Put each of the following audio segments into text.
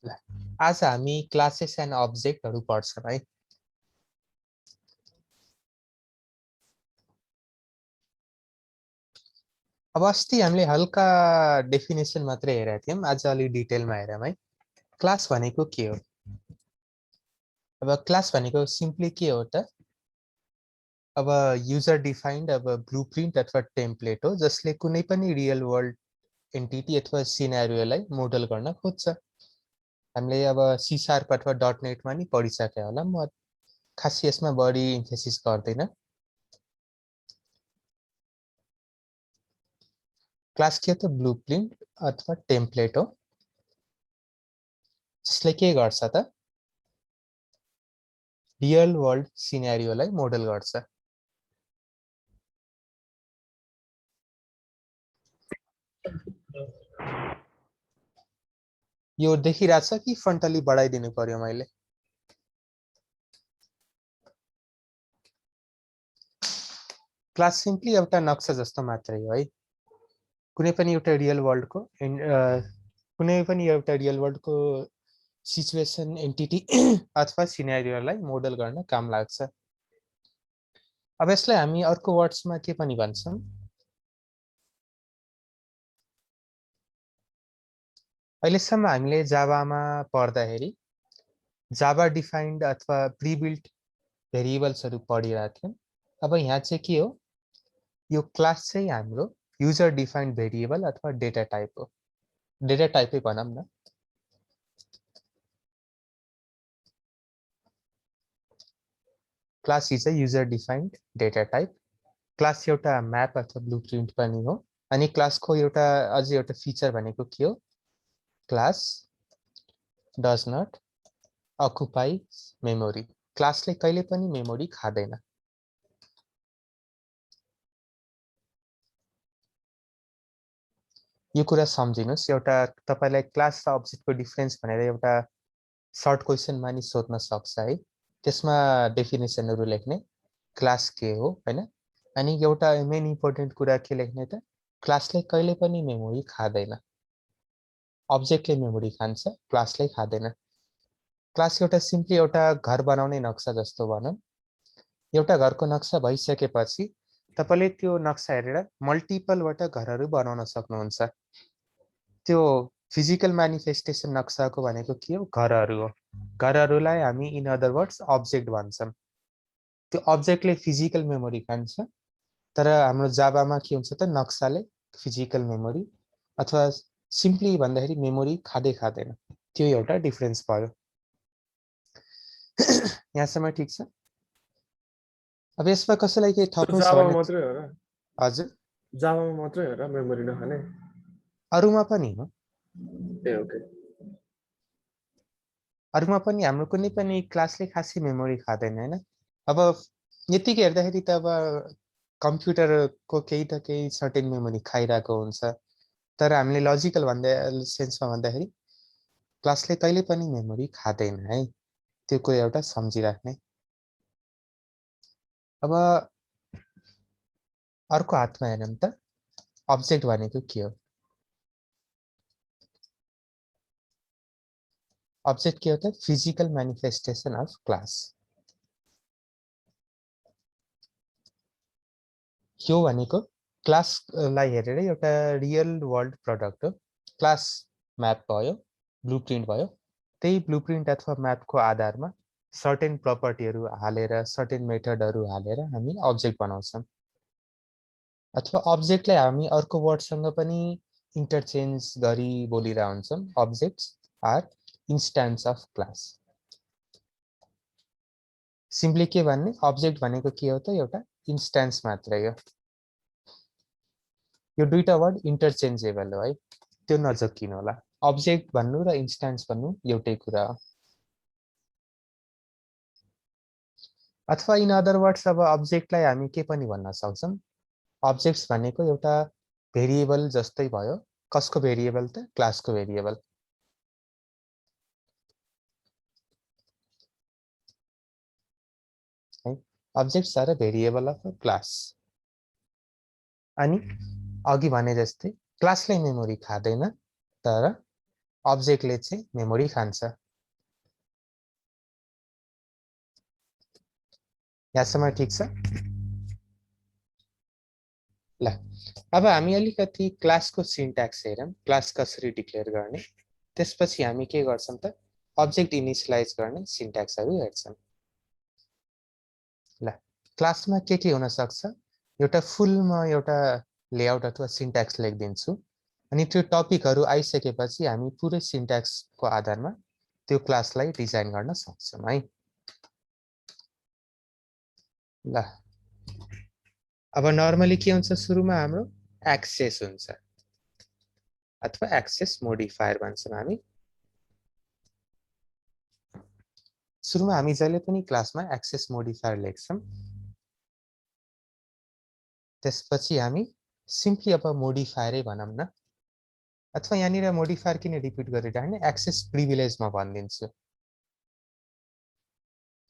आज हामी classes and अब्जेक्टहरु पढ्छौं है। अब अस्ति हामीले हल्का डेफिनेसन मात्रै हेरेका थियौं, आज अलि डिटेलमा हेरौं है। क्लास भनेको के हो? अब क्लास भनेको सिम्पली के हो त? अब युजर डिफाइन्ड अब ब्लुप्रिन्ट अथवा टेम्प्लेट हो जसले कुनै पनि रियल वर्ल्ड एन्टिटी अथवा सिनेरियोलाई मोडल गर्न खोज्छ। हामीले अब सी शार्प अथवा डट नेटमा नि पढिसके होला, म खास यसमा बढी इम्फेसिस गर्दैन। क्लास के हो त? ब्लुप्रिन्ट अथवा टेम्प्लेट हो जसले के गर्छ त? रियल वर्ल्ड सिनेरियोलाई मोडल गर्छ। यो देखिरहेछ कि फन्ट अलि बढाइदिनु पर्यो मैले? क्लास सिम्पली एउटा नक्सा जस्तो मात्रै हो है। कुनै पनि एउटा रियल वर्ल्डको सिचुएसन एन्टिटी अथवा सिनेरियोलाई मोडल गर्न काम लाग्छ। अब यसलाई हामी अर्को वर्ड्समा के पनि भन्छौं? अहिलेसम्म हामीले जावामा पढ्दाखेरि जावा डिफाइन्ड अथवा प्रिबिल्ट भेरिएबल्सहरु पढिरहेका थियौं। अब यहाँ चाहिँ के हो? यो क्लास चाहिँ हाम्रो युजर डिफाइन्ड भेरिएबल अथवा डेटा टाइप हो। डेटा टाइपै भनौं न। Class is a user defined data type. Class एउटा म्याप अथवा ब्लुप्रिन्ट पनि हो। अनि क्लासको एउटा अझै एउटा फिचर भनेको के हो? Class does not occupy memory. क्लासले कहिले पनि मेमोरी खादैन। यो कुरा सम्झिनुस्। एउटा तपाईलाई क्लास र अब्जेक्टको डिफरेन्स भनेर एउटा सर्ट क्वेशनमा नि सोध्न सक्छ है। त्यसमा डेफिनेसनहरु लेख्ने, क्लास के हो हैन? अनि एउटा मेन इम्पोर्टेन्ट कुरा के लेख्ने त? क्लासले कहिले पनि मेमोरी खादैन। अब्जेक्टले मेमोरी खान्छ, क्लासले खादैन। क्लास एउटा सिम्पली एउटा घर बनाउने नक्सा जस्तो भनौं। एउटा घरको नक्सा भइसकेपछि तपाईले त्यो नक्सा हेरेर मल्टिपलवटा घरहरु बनाउन सक्नुहुन्छ। त्यो फिजिकल म्यानिफेस्टेसन नक्साको भनेको के हो? घरहरु हो। घरहरुलाई हामी इन अदर वर्ड्स अब्जेक्ट भन्छौं। त्यो अब्जेक्टले फिजिकल मेमोरी खान्छ, तर हाम्रो जावामा के हुन्छ त? नक्साले फिजिकल मेमोरी अथवा सिम्पली भन्दाखेरि मेमोरी खाँदैन। त्यो एउटा डिफरेन्स भयो। यहाँसम्म ठीक छ? अब यसमा कसैलाई केही थप्नु छ जावामा भने? मात्रै हो र? हजुर, जावामा मात्रै हो र मेमोरी नखाने? अरुमा पनि हो। ए ओके। अरुमा पनि हाम्रो कुनै पनि क्लासले खासै मेमोरी खादैन हैन? अब यतिकै हेर्दाखेरि त अब कम्प्युटरको केही त केही सर्टेन मेमोरी खाइरहेको हुन्छ। तर हामीले लजिकल भन्दा सेन्समा भन्दाखेरि क्लासले कहिले पनि मेमोरी खादैन है। त्यो कुरा एउटा सम्झिराख्ने। अब अर्को हातमा हेरौँ त, अब्जेक्ट भनेको के हो? अब्जेक्ट के हो त? Physical manifestation of class. यो भनेको क्लासलाई हेरेर एउटा रियल वर्ल्ड प्रोडक्ट हो। क्लास म्याप भयो, ब्लुप्रिन्ट भयो। त्यही ब्लुप्रिन्ट अथवा म्यापको आधारमा सर्टेन प्रपर्टीहरु हालेर, सर्टेन मेथडहरु हालेर हामी अब्जेक्ट बनाउँछौं। अथवा अब्जेक्टलाई हामी अर्को वर्डसँग पनि इन्टरचेन्ज गरी बोलिरहेका हुन्छौं। Objects are instance of class. Simply के भन्ने? अब्जेक्ट भनेको के हो त? एउटा इन्स्टान्स मात्रै हो। यो दुईटा वर्ड इन्टरचेन्जेबल हो है, त्यो नझोक्किनु होला। अब्जेक्ट भन्नु र इन्स्टान्स भन्नु एउटै कुरा हो। अथवा इन अदर वर्ड्स अब अब्जेक्टलाई हामी के पनि भन्न सक्छौं? अब्जेक्ट्स भनेको एउटा भेरिएबल जस्तै भयो। कसको भेरिएबल त? क्लासको भेरिएबल। है, objects are a variable of a class. अनि अघि भने जस्तै क्लासले मेमोरी खादैन, तर अब्जेक्टले चाहिँ मेमोरी खान्छ। यहाँसम्म ठिक छ? ल अब हामी अलिकति क्लासको सिन्ट्याक्स हेरौँ, क्लास कसरी डिक्लेयर गर्ने, त्यसपछि हामी के गर्छौँ त अब्जेक्ट इनिसियलाइज गर्ने सिन्ट्याक्सहरू हेर्छौँ। ल क्लासमा के हुन सक्छ, एउटा फुल म एउटा लेआउट अथवा सिन्ट्याक्स लेखिदिन्छु, अनि त्यो टपिकहरू आइसकेपछि हामी पुरै सिन्ट्याक्सको आधारमा त्यो क्लासलाई डिजाइन गर्न सक्छौँ है। ल अब नर्मली के हुन्छ, सुरुमा हाम्रो एक्सेस हुन्छ अथवा एक्सेस मोडिफायर भन्छौँ हामी। सुरुमा हामी जहिले पनि क्लासमा एक्सेस मोडिफायर लेख्छौँ, त्यसपछि हामी सिम्पली अब मोडिफायरै भनौँ न, अथवा यहाँनिर मोडिफायर किन रिपिट गरिरहने, एक्सेस प्रिभिलेज म भनिदिन्छु।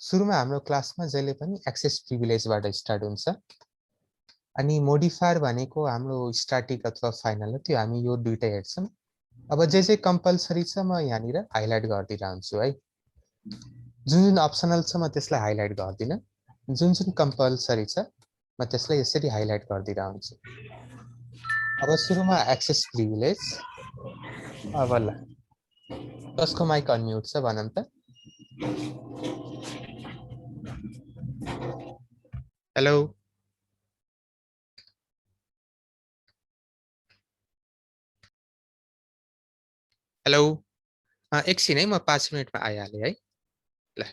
सुरुमा हाम्रो क्लासमा जहिले पनि एक्सेस प्रिभिलेजबाट स्टार्ट हुन्छ, अनि मोडिफायर भनेको हाम्रो स्ट्याटिक अथवा फाइनल हो, त्यो हामी यो दुईटै हेर्छौँ। अब जे कम्पलसरी छ म यहाँनिर हाइलाइट गरिदिरहन्छु है। जुन अप्सनल छ म त्यसलाई हाइलाइट गर्दिनँ, जुन कम्पलसरी छ म त्यसलाई यसरी हाइलाइट गरिदिरहन्छु। अब सुरुमा एक्सेस प्रिभिलेज। अब ल कसको माइक अनम्युट छ भनौँ त? हेलो हेलो, एकछिन है, म 5 मिनटमा आइहालेँ है। ल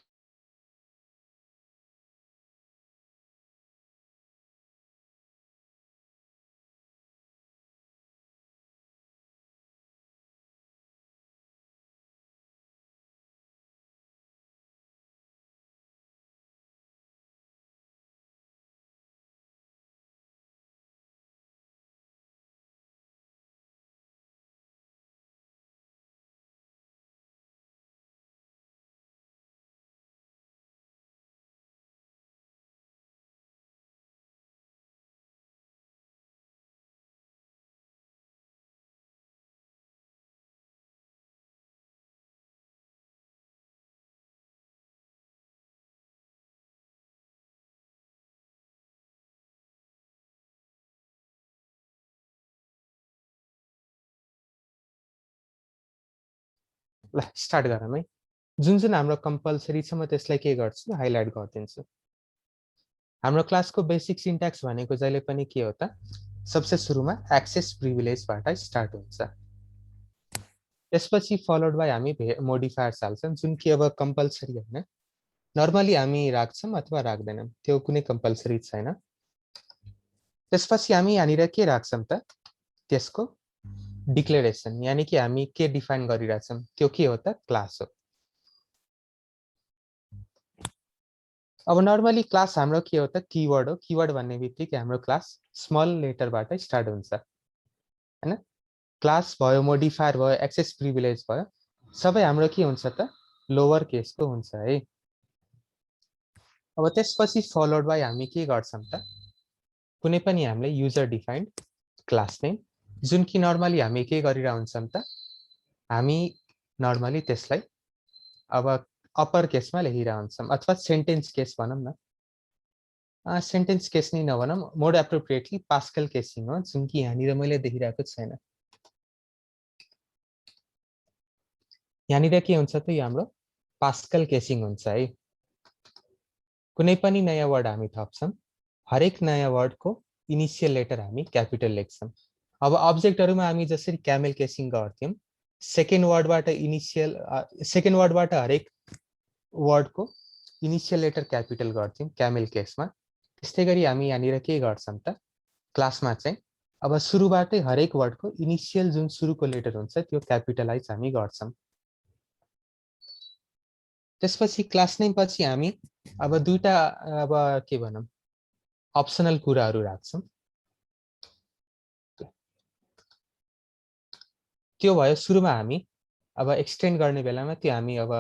ल स्टार्ट गरौँ है। जुन हाम्रो कम्पलसरी छ म त्यसलाई के गर्छु, हाइलाइट गरिदिन्छु। हाम्रो क्लासको बेसिक सिन्ट्याक्स भनेको जहिले पनि के हो त, सबसे सुरुमा एक्सेस प्रिभिलेजबाट स्टार्ट हुन्छ, त्यसपछि फलोड बाई हामी मोडिफायर्स हाल्छौँ, जुन कि अब कम्पलसरी होइन, नर्मली हामी राख्छौँ अथवा राख्दैनौँ, त्यो कुनै कम्पलसरी छैन। त्यसपछि हामी यहाँनिर के राख्छौँ त, त्यसको डिक्लेरेसन, यानी कि हामी के डिफाइन गरिरहेछौँ, त्यो के हो त, क्लास हो। अब नर्मली क्लास हाम्रो के हो त, कीवर्ड हो। कीवर्ड भन्ने बित्तिकै हाम्रो क्लास स्मल लेटरबाट स्टार्ट हुन्छ हैन। क्लास भयो, मोडिफायर भयो, एक्सेस प्रिभिलेज भयो, सबै हाम्रो के हुन्छ त, लोवर केसको हुन्छ है। अब त्यसपछि फलोड बाई हामी के गर्छौँ त, कुनै पनि हामीले युजर डिफाइन्ड क्लास नेम, जुन कि नर्मली हामी के गरिरहेको हुन्छौँ त, हामी नर्मली त्यसलाई अब अप्पर केसमा लेखिरहेको हुन्छौँ, अथवा सेन्टेन्स केस भनौँ न। सेन्टेन्स केस नै नभनौँ, मोर एप्रोप्रिएटली पास्कल केसिङ हो, जुन कि यहाँनिर मैले देखिरहेको छैन। यहाँनिर के हुन्छ त, यो हाम्रो पास्कल केसिङ हुन्छ है। कुनै पनि नयाँ वर्ड हामी थप्छौँ, हरेक नयाँ वर्डको इनिसियल लेटर हामी क्यापिटल लेख्छौँ। अब अब्जेक्टहरूमा हामी जसरी क्यामेल केसिङ गर्थ्यौँ, सेकेन्ड वर्डबाट हरेक वर्डको इनिसियल लेटर क्यापिटल गर्थ्यौँ क्यामेल केसमा, त्यस्तै गरी हामी यहाँनिर के गर्छौँ त, क्लासमा चाहिँ अब सुरुबाटै हरेक वर्डको इनिसियल जुन सुरुको लेटर हुन्छ त्यो क्यापिटलाइज हामी गर्छौँ। त्यसपछि क्लास नेम पछि हामी अब दुईटा अब के भनौँ, अप्सनल कुराहरू राख्छौँ। त्यो भयो सुरुमा हामी अब एक्सटेन्ड गर्ने बेलामा त्यो हामी अब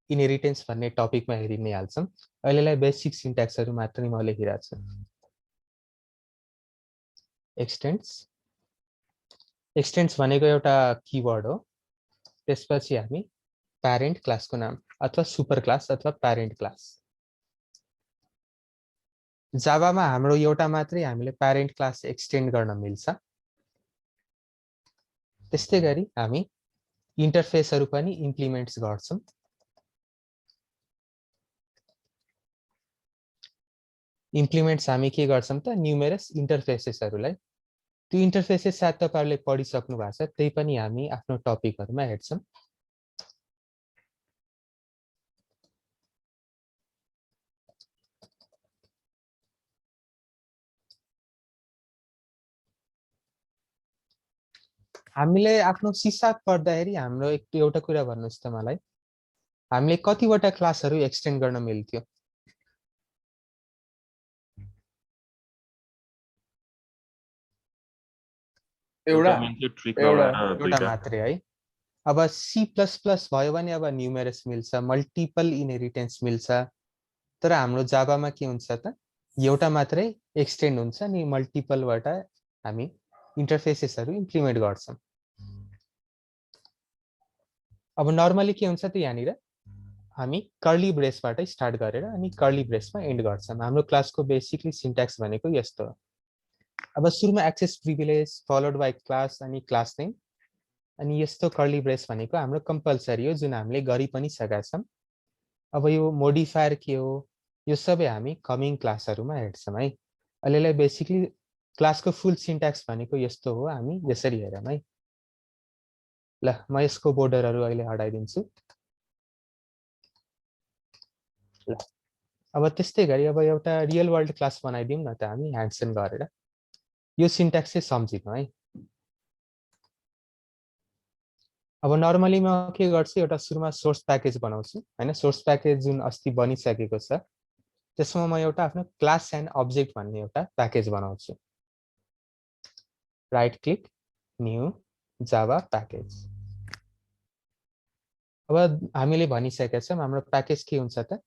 इनहेरिटेन्स भन्ने टपिकमा हेरि नै हाल्छौँ। अहिलेलाई बेसिक सिन्ट्याक्सहरू मात्र म लेखिरहेको छु। एक्सटेन्ड्स भनेको एउटा किवर्ड हो, त्यसपछि हामी प्यारेन्ट क्लासको नाम अथवा सुपर क्लास अथवा प्यारेन्ट क्लास। जावामा हाम्रो एउटा मात्रै हामीले प्यारेन्ट क्लास एक्सटेन्ड गर्न मिल्छ। त्यस्तै गरी हामी इन्टरफेसहरू पनि इम्प्लिमेन्ट्स गर्छौं। इम्प्लिमेन्ट्स हामी के गर्छौं त न्युमेरस इन्टरफेसेसहरूलाई। त्यो इन्टरफेसेस सायद तपाईहरुले पढिसक्नु भएको छ, त्यही पनि हामी आफ्नो टपिकहरुमा हेर्छौं। हामीले आफ्नो सिसाब पढ्दाखेरि हाम्रो एउटा कुरा भन्नुस् त मलाई, हामीले कतिवटा क्लासहरु एक्सटेन्ड गर्न मिल्थ्यो? एउटा एउटा मात्रै है। अब C++ भयो भने अब न्युमेरस मिल्छ, मल्टिपल इनहेरिटेन्स मिल्छ। तर हाम्रो जावामा के हुन्छ त एउटा मात्रै एक्सटेन्ड हुन्छ अनि मल्टिपलबाट हामी इन्टरफेसेसहरु इम्प्लिमेन्ट गर्छौं। अब नर्मली के हुन्छ त यहाँनिर हामी कर्ली ब्रेसबाटै स्टार्ट गरेर अनि कर्ली ब्रेसमा एन्ड गर्छौं। हाम्रो क्लासको बेसिकली सिन्ट्याक्स भनेको यस्तो हो। अब सुरुमा access privilege followed by class अनि क्लास नेम अनि यस्तो कर्ली ब्रेस भनेको हाम्रो कम्पलसरी हो, जुन हामीले गरि पनि सकेका छौं। अब यो मोडिफायर के हो, यो सबै हामी कमिङ क्लासहरुमा हेर्छौं है। अहिलेलाई बेसिकली क्लासको फुल सिन्ट्याक्स भनेको यस्तो हो, हामी यसरी हेरौँ है। ल म यसको बोर्डरहरु अहिले हटाइदिन्छु। ल अब त्यस्तै गरी अब एउटा रियल वर्ल्ड क्लास बनाइदिउँ न त हामी ह्यान्डसन गरेर। यो सिन्ट्याक्स चाहिँ सम्झिनु है। अब नर्मली म के गर्छु, एउटा सुरुमा सोर्स प्याकेज बनाउँछु हैन। सोर्स प्याकेज जुन अस्ति बनिसकेको छ त्यसमा म एउटा आफ्नो क्लास एन्ड अब्जेक्ट भन्ने एउटा प्याकेज बनाउँछु। Right click new Java package. अब हामीले भनिसकेका छौं हाम्रो प्याकेज के हुन्छ त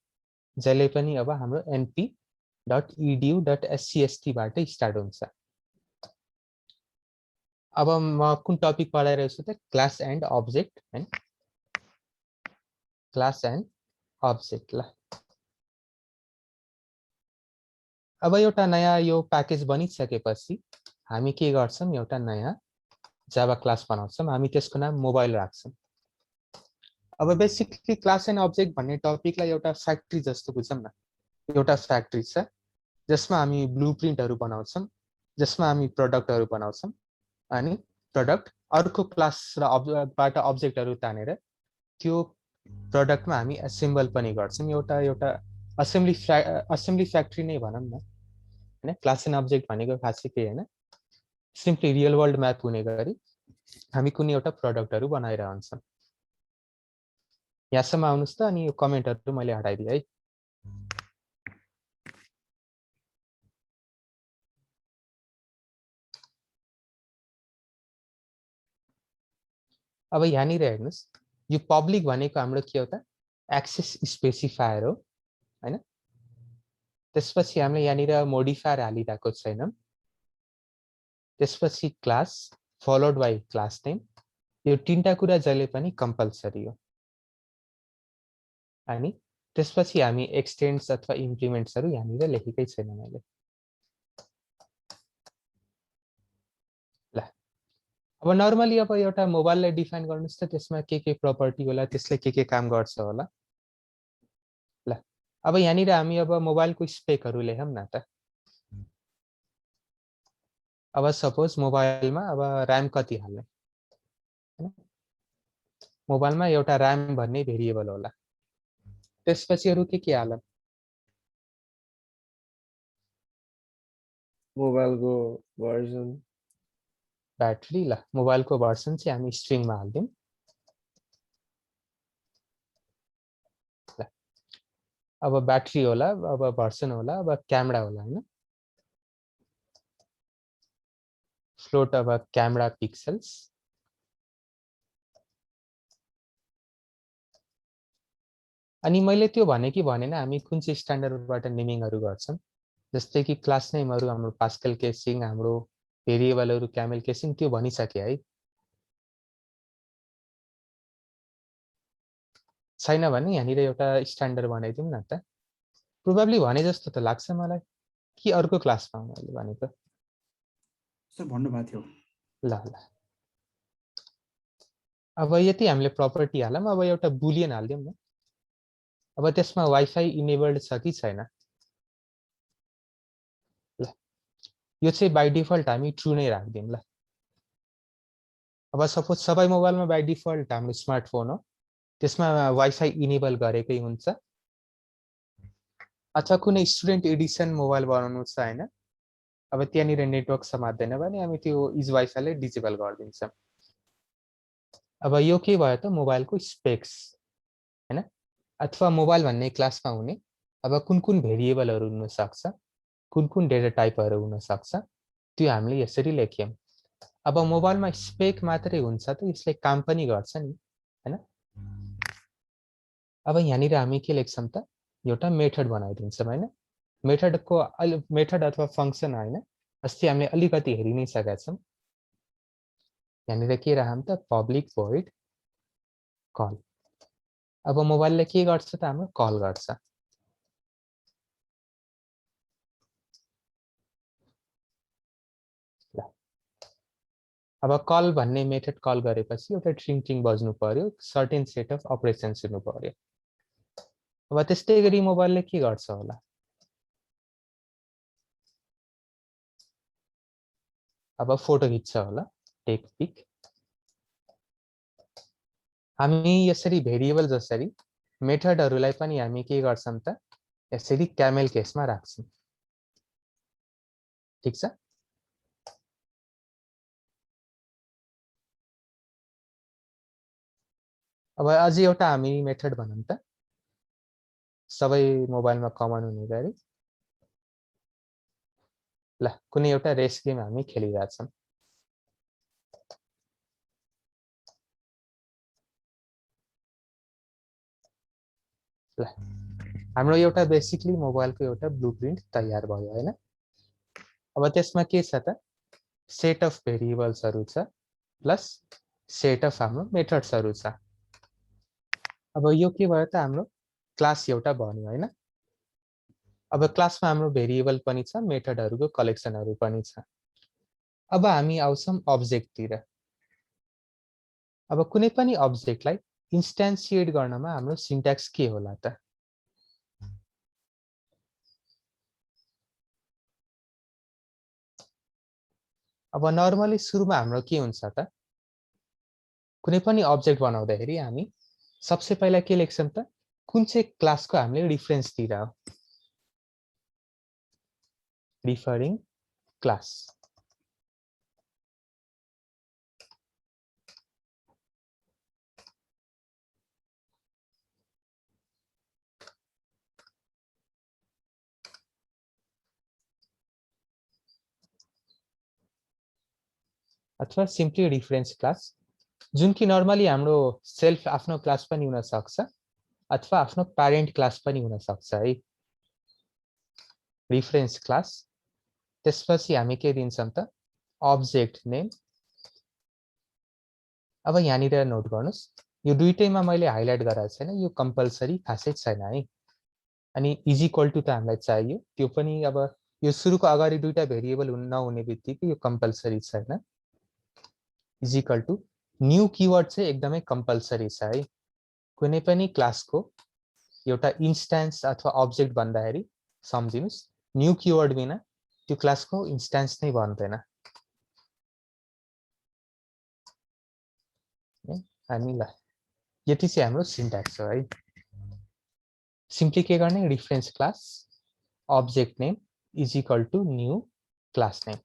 जहिले पनि अब हाम्रो np.edu.scst बाट स्टार्ट हुन्छ। अब म कुन टपिक पढाइरहेको छु त क्लास एन्ड अब्जेक्ट हैन। Class and object. ल अब एउटा नयाँ यो प्याकेज बनिसकेपछि हामी के गर्छौं, एउटा नयाँ जावा क्लास बनाउँछौं। हामी त्यसको नाम मोबाइल राख्छौं। अब बेसिकली क्लास एन्ड अब्जेक्ट भन्ने टपिकलाई एउटा फ्याक्ट्री जस्तो बुझौँ न। एउटा फ्याक्ट्री छ जसमा हामी ब्लुप्रिन्टहरु बनाउँछौं, जसमा हामी प्रोडक्टहरु बनाउँछौं अनि प्रोडक्ट अर्को क्लास र बाट अब्जेक्टहरु तानेर त्यो प्रोडक्टमा हामी एसेम्बल पनि गर्छौं। एउटा असेम्बली फ्याक्ट्री नै भनौं न हैन। क्लास एन्ड अब्जेक्ट भनेको खासै के हैन, सिम्पली रियल वर्ल्ड म्याप हुने गरी हामी कुनै एउटा प्रोडक्टहरु बनाइरहन्छौं। यहाँसम्म आउनुस् त अनि यो कमेन्टहरु मैले हटाइदिए है। अब यहाँनिर हेर्नुस्, यो पब्लिक भनेको हाम्रो के हो त एक्सेस स्पेसिफायर हो हैन। त्यसपछि हामीले यहाँनिर मोडिफायर हालिरहेको छैनौं। त्यसपछि class followed by class name. यो तीनटा कुरा जहिले पनि कम्पलसरी हो। अनि त्यसपछि हामी एक्सटेन्ड्स अथवा इम्प्लिमेन्ट्सहरु यहाँनिर लेखेकै छैन मैले। ल अब नर्मली अब एउटा मोबाइललाई डिफाइन गर्नुस् त त्यसमा के प्रपर्टी होला, त्यसले के काम गर्छ होला। ल अब यहाँनिर हामी अब मोबाइलको स्पेकहरु लेखौँ न त। अब सपोज मोबाइलमा अब र्याम कति हाल्ने हैन। मोबाइलमा एउटा र्याम भन्ने भेरिएबल होला। त्यसपछि अरु के हालौं? मोबाइलको भर्जन, ब्याट्री। ल मोबाइलको भर्सन चाहिँ हामी स्ट्रिङमा हाल्दिउँ। ल अब ब्याट्री होला, अब भर्सन होला, अब क्यामेरा होला हैन। फ्लोट अब क्यामेरा पिक्सल्स। अनि मैले त्यो भने कि भनेन हामी कुन चाहिँ स्ट्यान्डर्डबाट नेमिङहरु गर्छौं। जस्तै कि क्लास नेमहरु हाम्रो पास्कल केसिङ, हाम्रो भेरिएबलहरु क्यामेल केसिङ त्यो भनिसके है। छैन भने यहाँनिर एउटा स्ट्यान्डर्ड बनाइदिउँ न त। प्रोबेबली भने जस्तो त लाग्छ मलाई कि अर्को क्लासमा मैले भनेको। सर भन्नुभएको थियो। ल ल अब यति हामीले प्रपर्टी हालौँ। अब एउटा बुलियन हालिदिउँ न। अब त्यसमा वाइफाई इनेबल्ड छ कि छैन। ल यो चाहिँ बाई डिफल्ट हामी ट्रु नै राखिदिउँ ल। अब सपोज सबै मोबाइलमा बाई डिफल्ट हाम्रो स्मार्टफोन हो, त्यसमा वाइफाई इनेबल गरेकै हुन्छ, अथवा कुनै स्टुडेन्ट एडिसन मोबाइल बनाउनु छ हैन, अब त्यहाँनिर नेटवर्क समात्दैन भने हामी त्यो इज वाइफाईले डिसेबल गरिदिन्छौँ। अब यो के भयो त मोबाइलको स्पेक्स हैन, अथवा मोबाइल भन्ने क्लासमा हुने अब कुन कुन भेरिएबलहरू हुन सक्छ, कुन कुन डेटा टाइपहरू हुन सक्छ, त्यो हामीले यसरी लेख्यौं। अब मोबाइलमा स्पेक मात्रै हुन्छ त यसले काम पनि गर्छ नि हैन। अब यहाँनिर हामी के लेख्छौं त एउटा मेथड बनाइदिन्छौँ हैन। मेथड अथवा फंक्सन हैन, अस्ति हामीले अलिकति हेरि नै सकेका छौं। यहाँनिर के राखौं त पब्लिक भोइड कल। अब मोबाइलले के गर्छ त हाम्रो कल गर्छ। ल अब कल भन्ने मेथड कल गरेपछि एउटा ट्रिङ ट्रिङ बज्नु पर्यो, सर्टेन सेट अफ अपरेसन्स हुनु पर्यो। अब त्यस्तै गरी मोबाइलले के गर्छ होला, अब फोटो खिच्छ होला, टेक पिक। हामी यसरी भेरिएबल जसरी मेथडहरूलाई पनि हामी के गर्छौं त यसरी क्यामेल केसमा राख्छौं। ठीक छ। अब अझै एउटा हामी मेथड भनौं त सबै मोबाइलमा कमन हुने गरी। ल कुनै एउटा रेस गेम हामी खेलिरहेका छौं। ल हाम्रो एउटा बेसिकली मोबाइलको एउटा ब्लुप्रिन्ट तयार भयो हैन। अब त्यसमा के छ त सेट अफ भेरिएबल्सहरू छ प्लस सेट अफ हाम्रो मेथड्सहरू छ। अब यो के भयो त हाम्रो क्लास एउटा बन्यो हैन। अब क्लासमा हाम्रो भेरिएबल पनि छ, मेथडहरूको कलेक्सनहरू पनि छ। अब हामी आउँछौं अब्जेक्टतिर। अब कुनै पनि अब्जेक्टलाई इन्स्ट्यान्सिएट गर्नमा हाम्रो सिन्ट्याक्स के होला त? अब नर्मली सुरुमा हाम्रो के हुन्छ त कुनै पनि अब्जेक्ट बनाउँदाखेरि हामी सबसे पहिला के लेख्छौं त कुन चाहिँ क्लासको हामीले रिफरेन्स दिइरा हो, रिफरिङ क्लास। अथवा सिम्पली रिफरेन्स क्लास, जुन कि नर्मली हाम्रो सेल्फ आफ्नो क्लास पनि हुन सक्छ अथवा आफ्नो प्यारेन्ट क्लास पनि हुन सक्छ है। Reference class. त्यसपछि हामी के दिन्छौं त अब्जेक्ट नेम। अब यहाँनिर नोट गर्नुस् यो दुईटैमा मैले हाइलाइट गराएको छैन, यो कम्पल्सरी खासै छैन है। अनि इज इक्वल टु त हामीलाई चाहियो, त्यो पनि अब यो सुरुको अगाडि दुईटा भेरिएबल नहुने बित्तिकै यो कम्पल्सरी छैन। Is equal to new keyword चाहिँ एकदमै कम्पल्सरी छ है। कुनै पनि क्लासको एउटा इन्स्टान्स अथवा अब्जेक्ट भन्दाखेरि सम्झिनुस् न्यू किवर्ड बिना त्यो क्लासको इन्स्टान्स नै बन्दैन। हामी ल यति चाहिँ हाम्रो सिन्ट्याक्स हो है। सिम्पली के गर्ने reference class object name is equal to new class name.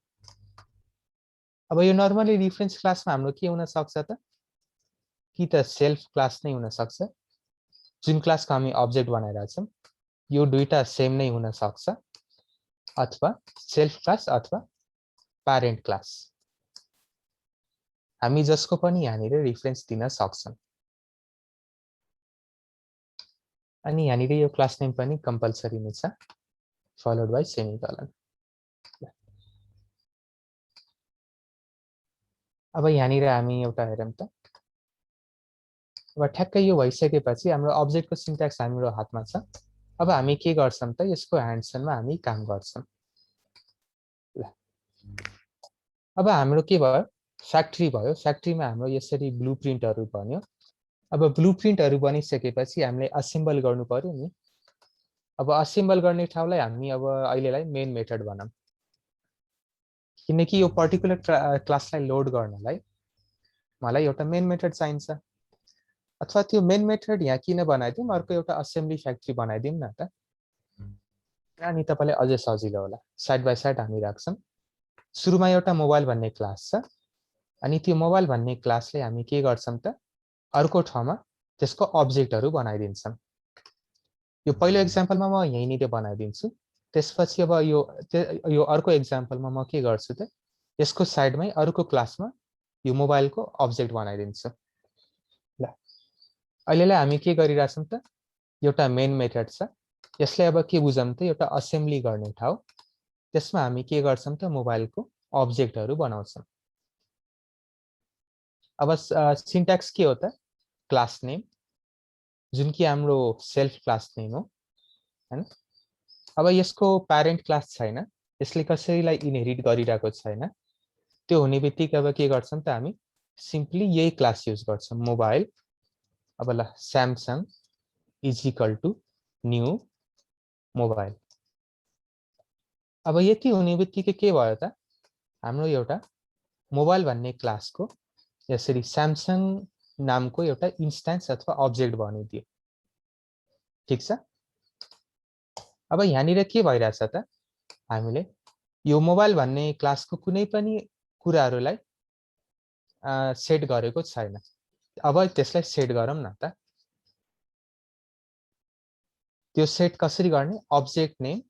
अब यो नर्मली रिफरेन्स क्लासमा हाम्रो के हुन सक्छ त कि त सेल्फ क्लास नै हुन सक्छ, जुन क्लासको हामी अब्जेक्ट बनाइरहेका छौं यो दुईटा सेम नै हुन सक्छ, अथवा सेल्फ क्लास अथवा प्यारेन्ट क्लास हामी जसको पनि यहाँनिर रिफरेन्स दिन सक्छौं। अनि यहाँनिर यो क्लास नेम पनि कम्पल्सरी नै छ, फलोड बाइ सेमिकोलन। अब यहाँनिर हामी एउटा हेरौँ त अब ठ्याक्कै यो भइसकेपछि हाम्रो अब्जेक्टको सिन्ट्याक्स हाम्रो हातमा छ। अब हामी के गर्छौं त यसको ह्यान्डसनमा हामी काम गर्छौं। ल अब हाम्रो के भयो फ्याक्ट्री भयो। फ्याक्ट्रीमा हाम्रो यसरी ब्लुप्रिन्टहरु बन्यो। अब ब्लुप्रिन्टहरु बनिसकेपछि हामीले असेम्बल गर्नु पर्यो नि। अब असेम्बल गर्ने ठाउँलाई हामी अब अहिलेलाई मेन मेथड बनाऊँ, किनकि यो पर्टिकुलर क्लासलाई लोड गर्नलाई मलाई एउटा मेन मेथड चाहिन्छ। अथवा त्यो मेन मेथड यहाँ किन बनाइदिउँ, अर्को एउटा असेम्बली फ्याक्ट्री बनाइदिउँ न त। अनि तपाईलाई अझै सजिलो होला। साइड बाइ साइड हामी राख्छौं। सुरुमा एउटा मोबाइल भन्ने क्लास छ, अनि त्यो मोबाइल भन्ने क्लासले हामी के गर्छौं त अर्को ठाउँमा त्यसको अब्जेक्टहरु बनाइदिन्छौं। यो पहिलो एक्जाम्पलमा म यहीँनिर बनाइदिन्छु। त्यसपछि अब यो अर्को एक्जाम्पलमा म के गर्छु त यसको साइडमै अर्को क्लासमा यो मोबाइलको अब्जेक्ट बनाइदिन्छु। ल अहिलेलाई हामी के गरिरहेछौं त एउटा मेन मेथड छ। यसलाई अब के बुझौँ त एउटा असेम्बली गर्ने ठाउँ। त्यसमा हामी के गर्छौं त मोबाइलको अब्जेक्टहरु बनाउँछौं। अब सिन्ट्याक्स के हो त क्लास नेम, जुन कि हाम्रो सेल्फ क्लास नेम हो हैन। अब यसको प्यारेन्ट क्लास छैन, यसले कसैलाई इनहेरिट गरिरहेको छैन। त्यो हुने बित्तिकै अब के गर्छौं त हामी सिम्पली यही क्लास युज गर्छौं मोबाइल। अब ल Samsung is equal to new mobile. अब यति हुने बित्तिकै के भयो त हाम्रो एउटा मोबाइल भन्ने क्लासको यसरी स्यामसङ नामको एउटा इन्स्टान्स अथवा अब्जेक्ट बनिदियो। ठीक छ। अब यहाँनिर के भइरहेछ त हामीले यो मोबाइल भन्ने क्लासको कुनै पनि कुराहरुलाई सेट गरेको छैन। अब त्यसलाई सेट गरौँ न त। त्यो सेट कसरी गर्ने, अब्जेक्ट नेम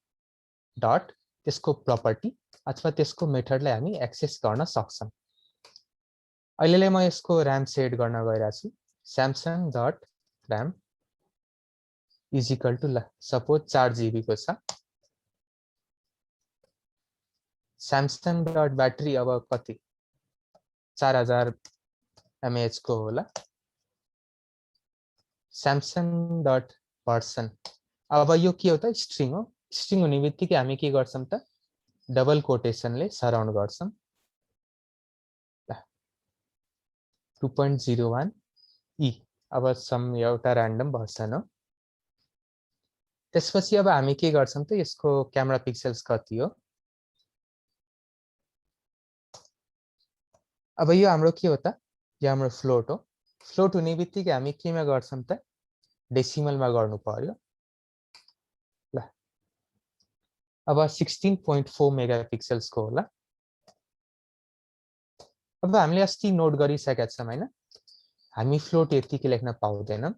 डट त्यसको प्रपर्टी अथवा त्यसको मेथडलाई हामी एक्सेस गर्न सक्छौं। अहिलेलाई म यसको र्याम सेट गर्न गइरहेको छु। Samsung dot RAM is equal to ल सपोज 4 GB को छ। स्यामसङ डट ब्याट्री अब कति 4000 mAh को होला। स्यामसङ डट भर्सन अब यो के हो त स्ट्रिङ हो। स्ट्रिङ हुने बित्तिकै हामी के गर्छौं त डबल कोटेसनले सराउन्ड गर्छौं। 2.01 ई अब सम एउटा र्यान्डम भर्सन हो। त्यसपछि अब हामी के गर्छौं त यसको क्यामेरा पिक्सल्स कति हो। अब यो हाम्रो के हो त यो हाम्रो फ्लोट हो। फ्लोट हुने बित्तिकै हामी केमा गर्छौं त डेसिमलमा गर्नु पर्यो। ल अब 16.4 मेगापिक्सल्स को होला। अब हामीले अस्ति नोट गरिसकेका छौं हैन, हामी फ्लोट यतिकै लेख्न पाउँदैनौं।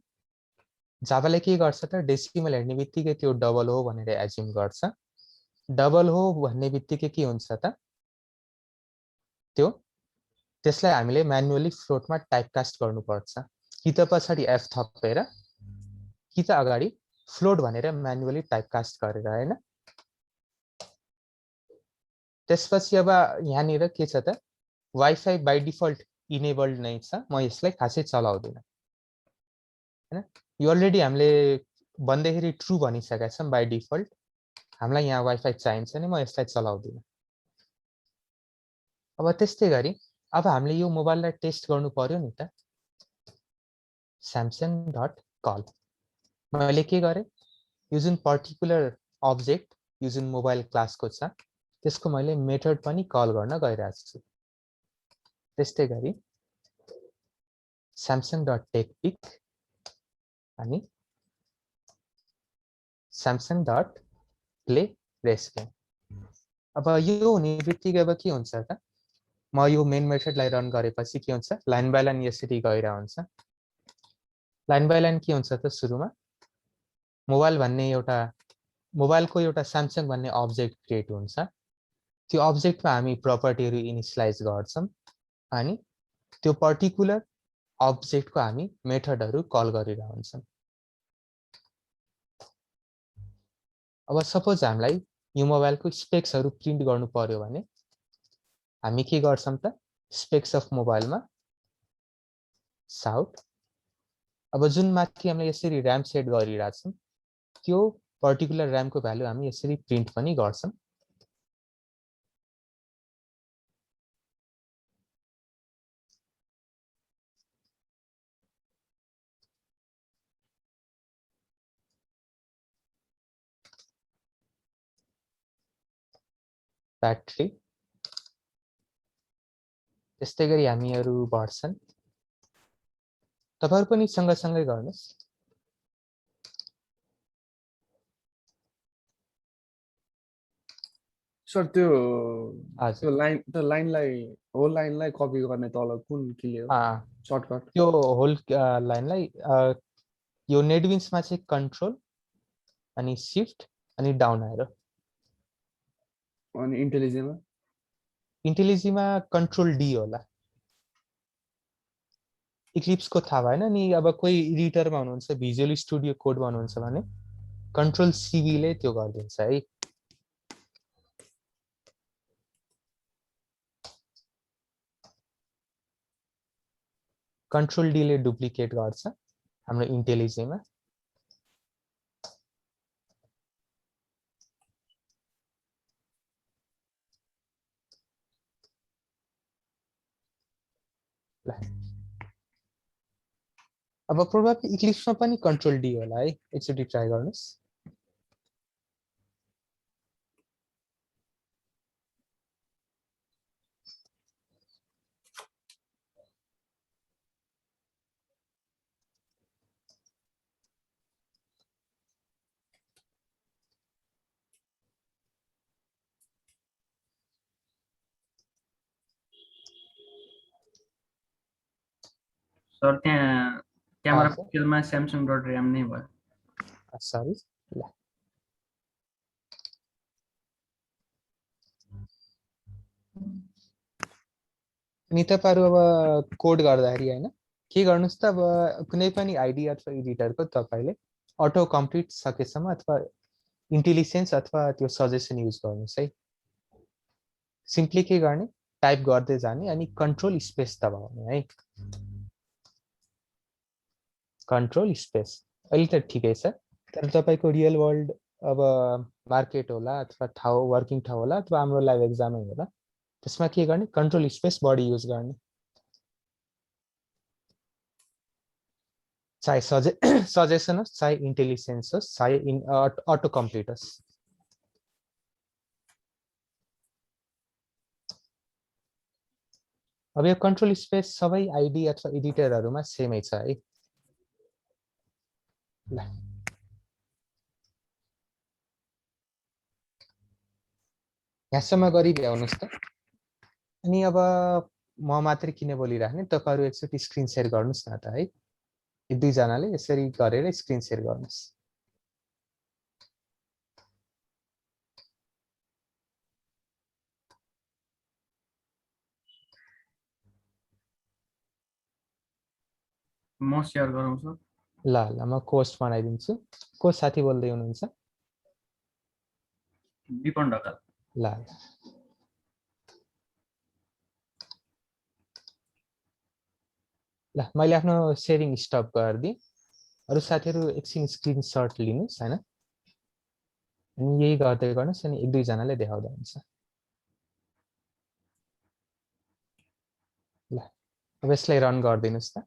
जावाले के गर्छ त डेसिमल हेर्ने बित्तिकै त्यो डबल हो भनेर एज्युम गर्छ। डबल हो भन्ने बित्तिकै के हुन्छ त त्यसलाई हामीले म्यानुअली फ्लोटमा टाइपकास्ट गर्नुपर्छ। कि त पछाडी एफ थपेर कि त अगाडि फ्लोट भनेर म्यानुअली टाइपकास्ट गरेर हैन। त्यसपछि अब यहाँनिर के छ त वाइफाई बाइ डिफल्ट इनेबल्ड नै छ। म यसलाई खासै चलाउँदिन हैन। यो अलरेडी हामीले भन्दाखेरि ट्रु भनिसकेका छौं बाइ डिफल्ट। हामीलाई यहाँ वाइफाई चाहिन्छ नि, म यसलाई चलाउँदिन। अब त्यस्तै गरी अब हामीले यो मोबाइललाई टेस्ट गर्नु पर्यो नि त। स्यामसङ डट कल मैले के गरे यो जुन पर्टिकुलर अब्जेक्ट यो जुन मोबाइल क्लासको छ त्यसको मैले मेथड पनि कल गर्न गइरहेको छु। त्यस्तै गरी स्यामसङ डट टेक पिक अनि स्यामसङ डट प्ले रेस्के। अब यो हुने बित्तिकै अब के हुन्छ त म यो मेन मेथडलाई रन गरेपछि के हुन्छ लाइन बाइ लाइन यसरी गइरा हुन्छ। लाइन बाइ लाइन के हुन्छ त सुरुमा मोबाइल भन्ने एउटा मोबाइलको एउटा स्यामसङ भन्ने अब्जेक्ट क्रिएट हुन्छ। त्यो अब्जेक्टमा हामी प्रपर्टीहरु इनिशियलाइज गर्छौं अनि त्यो पर्टिकुलर अब्जेक्टको हामी मेथडहरु कल गरिरा हुन्छौं। अब सपोज हामीलाई यो मोबाइलको स्पेक्सहरु प्रिन्ट गर्नु पर्यो भने हामी के गर्छौं त स्पेक्स अफ मोबाइलमा साउट अब जुन माथि हामीले यसरी र्याम सेट गरिरहेछौँ त्यो पर्टिकुलर र्यामको भ्यालु हामी यसरी प्रिन्ट पनि गर्छौँ। ब्याट्री त्यस्तै गरी हामीहरू भर्सन तपाईहरु पनि सँगसँगै गर्नुस्। सर त्यो हजुर लाइनलाई होल लाइनलाई कपी गर्ने तल कुन किले हो सर्टकट? त्यो होल लाइनलाई यो नेटबिन्समा चाहिँ कन्ट्रोल अनि शिफ्ट अनि डाउन एरो, अनि इन्टेलिजीमा कन्ट्रोल डी होला। इक्लिप्सको थाहा भएन नि, अब कोही एडिटरमा हुनुहुन्छ भिजुअल स्टुडियो कोडमा हुनुहुन्छ भने कन्ट्रोल सीबी ले त्यो गरिदिन्छ है। कन्ट्रोल डी ले डुप्लिकेट गर्छ हाम्रो इन्टेलिजीमा। अब प्रोबब्ली इक्लिप्समा पनि कन्ट्रोल डी होला है, एकचोटि ट्राई गर्नुस्। सर त्यहाँ क्यामेरा पिक्सलमा स्यामसङ डट र्याम नै भयो। सरी ल अनि तपाईहरु अब कोड गर्दाखेरि हैन के गर्नुस् त, अब कुनै पनि आईडी अथवा एडिटरको तपाईले अटो कम्प्लिट सकेसम्म अथवा इन्टेलिजेन्स अथवा त्यो सजेसन युज गर्नुस् है। सिम्पली के गर्ने, टाइप गर्दै जाने अनि कन्ट्रोल स्पेस दबाउने है। कन्ट्रोल स्पेस अहिले त ठिकै छ, तर तपाईको रियल वर्ल्ड अब मार्केट होला अथवा ठाउँ वर्किङ ठाउँ होला अथवा हाम्रो लाइभ एक्जामै होला, त्यसमा के गर्ने, कन्ट्रोल स्पेस बढी युज गर्ने। चाहे सजेसन होस्, चाहे इन्टेलिजेन्स होस्, चाहे अटो कम्प्लिट होस्। अब यो कन्ट्रोल स्पेस सबै आईडी अथवा एडिटरहरुमा सेमै छ है। ल यहाँसम्म गरी भ्याउनुस् त। अनि अब म मात्रै किन बोलिराख्ने, तपाईहरु एकचोटि स्क्रिन शेयर गर्नुस् न त है। एक दुई जनाले यसरी गरेर स्क्रिन शेयर गर्नुस्। म शेयर गराउँछु। ल ल म कोस्ट बनाइदिन्छु। को साथी बोल्दै हुनुहुन्छ? विपन ढकाल। ल ल मैले आफ्नो शेयरिङ स्टप गरिदिएँ। अरु साथीहरु एकछिन स्क्रिनशट लिनुस् हैन, अनि यही गर्दै गर्नुस् अनि एक दुई जनाले देखाउँदा हुन्छ। ल अब यसलाई रन गरिदिनुस् त।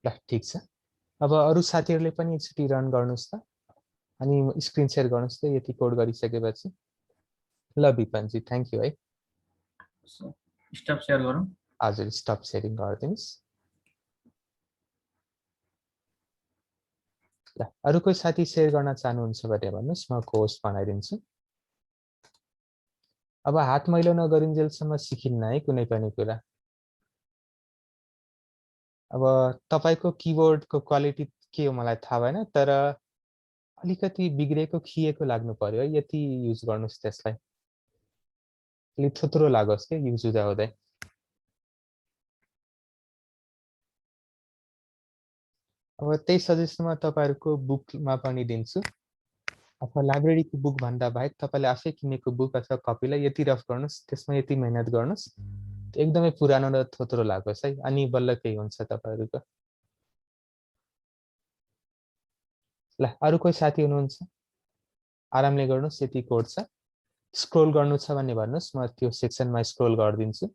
ल ठीक छ। अब अरु साथीहरुले पनि एकचोटि रन गर्नुस् त अनि स्क्रिन शेयर गर्नुस् त यति कोड गरिसकेपछि। ल विपन जी थ्यांक यू है। स्टप शेयर गरौँ। हजुर स्टप शेयरिङ गरिदिनुस्। ल अरु कोही साथी शेयर गर्न चाहनुहुन्छ भने भन्नुस्, म होस्ट बनाइदिन्छु। अब हात मैलो नगरिन्जेलसम्म सिकिन्न है कुनै पनि कुरा। अब तपाईको किबोर्डको क्वालिटी के हो मलाई थाहा भएन, तर अलिकति बिग्रेको खिएको लाग्नु पर्यो है, यति युज गर्नुस् त्यसलाई। अलि थुत्रो लागोस् के युज हुँदा हुँदै। अब त्यही सजेसन म तपाईहरुको बुकमा पनि दिन्छु अथवा लाइब्रेरीको बुक भन्दा बाहेक तपाईले आफै किनेको बुक अथवा कपीलाई यति रफ गर्नुस् त्यसमा यति मेहनत गर्नुस् एकदमै पुरानो र थोत्रो लागोस् है अनि बल्ल केही हुन्छ तपाईहरुको ल अरु कोही साथी हुनुहुन्छ आरामले गर्नुस् यति कोड छ स्क्रोल गर्नु छ भने भन्नुस् म त्यो सेक्सनमा स्क्रोल गर्दिन्छु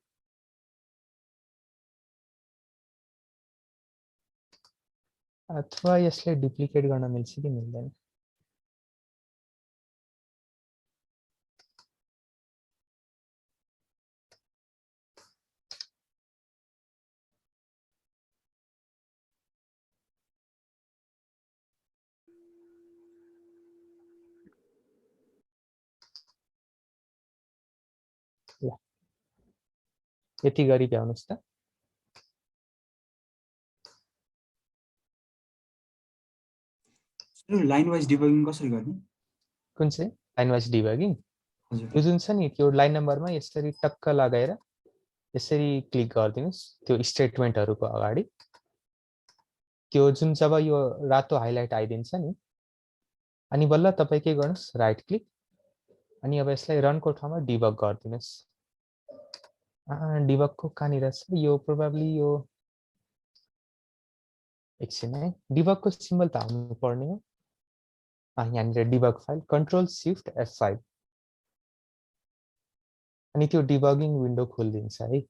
अथवा यसले डुप्लिकेट गर्न मिल्छ कि मिल्दैन ल यति गरी भ्याउनुस् त लाइन वाइज डिबगिङ कसरी गर्ने कुन चाहिँ लाइन वाइज डिबगिङ हजुर यो जुन छ नि त्यो लाइन नम्बरमा यसरी टक्क लगाएर यसरी क्लिक गर्दिनुस् त्यो स्टेटमेन्टहरुको अगाडि त्यो जुन जब यो रातो हाइलाइट आइदिन्छ नि अनि बल्ल तपाई के गर्नुस् राइट क्लिक अनि अब यसलाई रनको ठाउँमा डिबग गर्दिनुस् डिबग को कहाँनिर छ यो प्रोबेबली यो एकछिन है डिबग को सिम्बल त आउनु पर्ने हो यहाँनिर debug file control shift F5 अनि त्यो डिबगिङ विन्डो खोलिदिन्छ है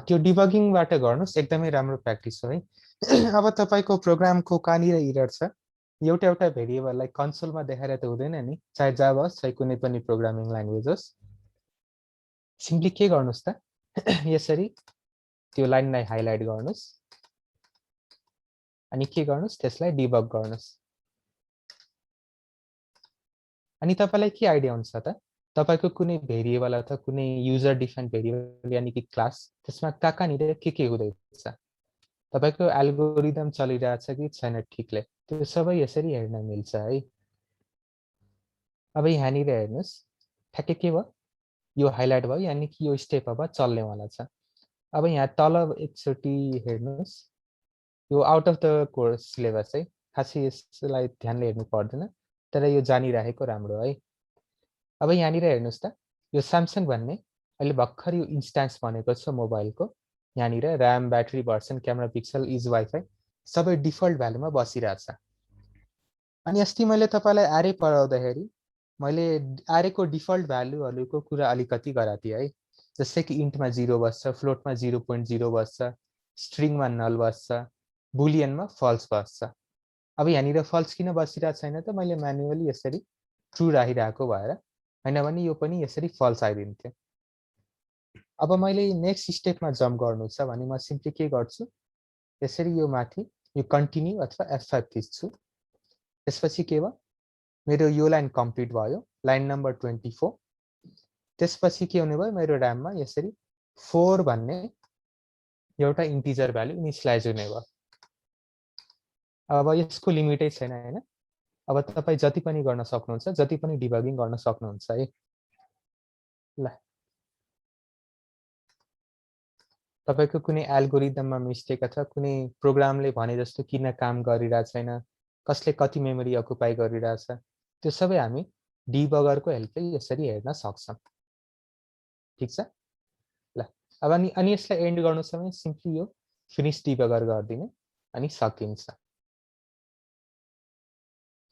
त्यो डिबगिङबाट गर्नुस् एकदमै राम्रो प्र्याक्टिस हो है अब तपाईको प्रोग्रामको कहाँनिर एरर छ एउटा एउटा भेरिएबललाई कन्सोलमा देखाएर त हुँदैन नि चाहे जावा होस् चाहे कुनै पनि प्रोग्रामिङ ल्याङ्ग्वेज होस् सिम्पली के गर्नुस् त यसरी त्यो लाइनलाई हाइलाइट गर्नुस् अनि के गर्नुस् त्यसलाई डिबग गर्नुस् अनि तपाईलाई के आइडिया हुन्छ त तपाईको कुनै भेरिएबल अथवा कुनै युजर डिफाइन्ड भेरिएबल यानी कि क्लास त्यसमा कहाँनिर के हुँदैछ तपाईको एल्गोरिदम चलिरहेछ कि छैन ठिकले त्यो सबै यसरी हेर्न मिल्छ है अब यहाँनिर हेर्नुस् ठ्याक्कै के भयो यो हाइलाइट भयो यानी कि यो स्टेप अब चल्नेवाला छ अब यहाँ तल एकचोटि हेर्नुस् यो out of the course syllabus है खासै यसलाई ध्यानले हेर्नु पर्दैन तर यो जानिराखेको राम्रो है अब यहाँनिर हेर्नुस् त यो स्यामसङ भन्ने अहिले भर्खर यो इन्स्टान्स बनेको छ मोबाइलको यहाँनिर RAM battery version camera pixel is wifi सबै डिफल्ट भ्यालुमा बसिरहेछ अनि अस्ति मैले तपाईलाई आरे पढाउँदाखेरि मैले आरेको डिफल्ट भ्यालुहरुको कुरा अलिकति गराथे है जस्तै कि इन्टमा 0 बस्छ फ्लोटमा 0.0 बस्छ स्ट्रिङमा नल बस्छ बुलियनमा फल्स बस्छ अब यहाँनिर फल्स किन बसिरहेको छैन त मैले म्यानुअली यसरी ट्रु राखिरहेको भएर हैन भने यो पनि यसरी फल्स आइदिन्थ्यो अब मैले नेक्स्ट स्टेपमा जम्प गर्नु छ भने म सिम्पली के गर्छु यसरी यो माथि यो कन्टिन्यू अथवा F5 थिच्छु त्यसपछि के भयो मेरो यो लाइन कम्प्लिट भयो लाइन नम्बर 24 त्यसपछि के हुने भयो मेरो र्याममा यसरी 4 भन्ने एउटा इन्टिजर भ्यालु इनिशियलाइज हुने भयो अब यसको लिमिटै छैन हैन अब तपाई जति पनि गर्न सक्नुहुन्छ जति पनि डिबगिङ गर्न सक्नुहुन्छ है ल तपाईको कुनै एल्गोरिदममा मिस्टेक अथवा कुनै प्रोग्रामले भने जस्तो किन काम गरिरहेको छैन कसले कति मेमोरी अकुपाई गरिरहेछ त्यो सबै हामी डिबगरको हेल्पले यसरी हेर्न सक्छौं ठीक छ ल अब अनि यसलाई एन्ड गर्नु छ भने सिम्पली यो फिनिश डिबगर गर्दिने अनि सकिन्छ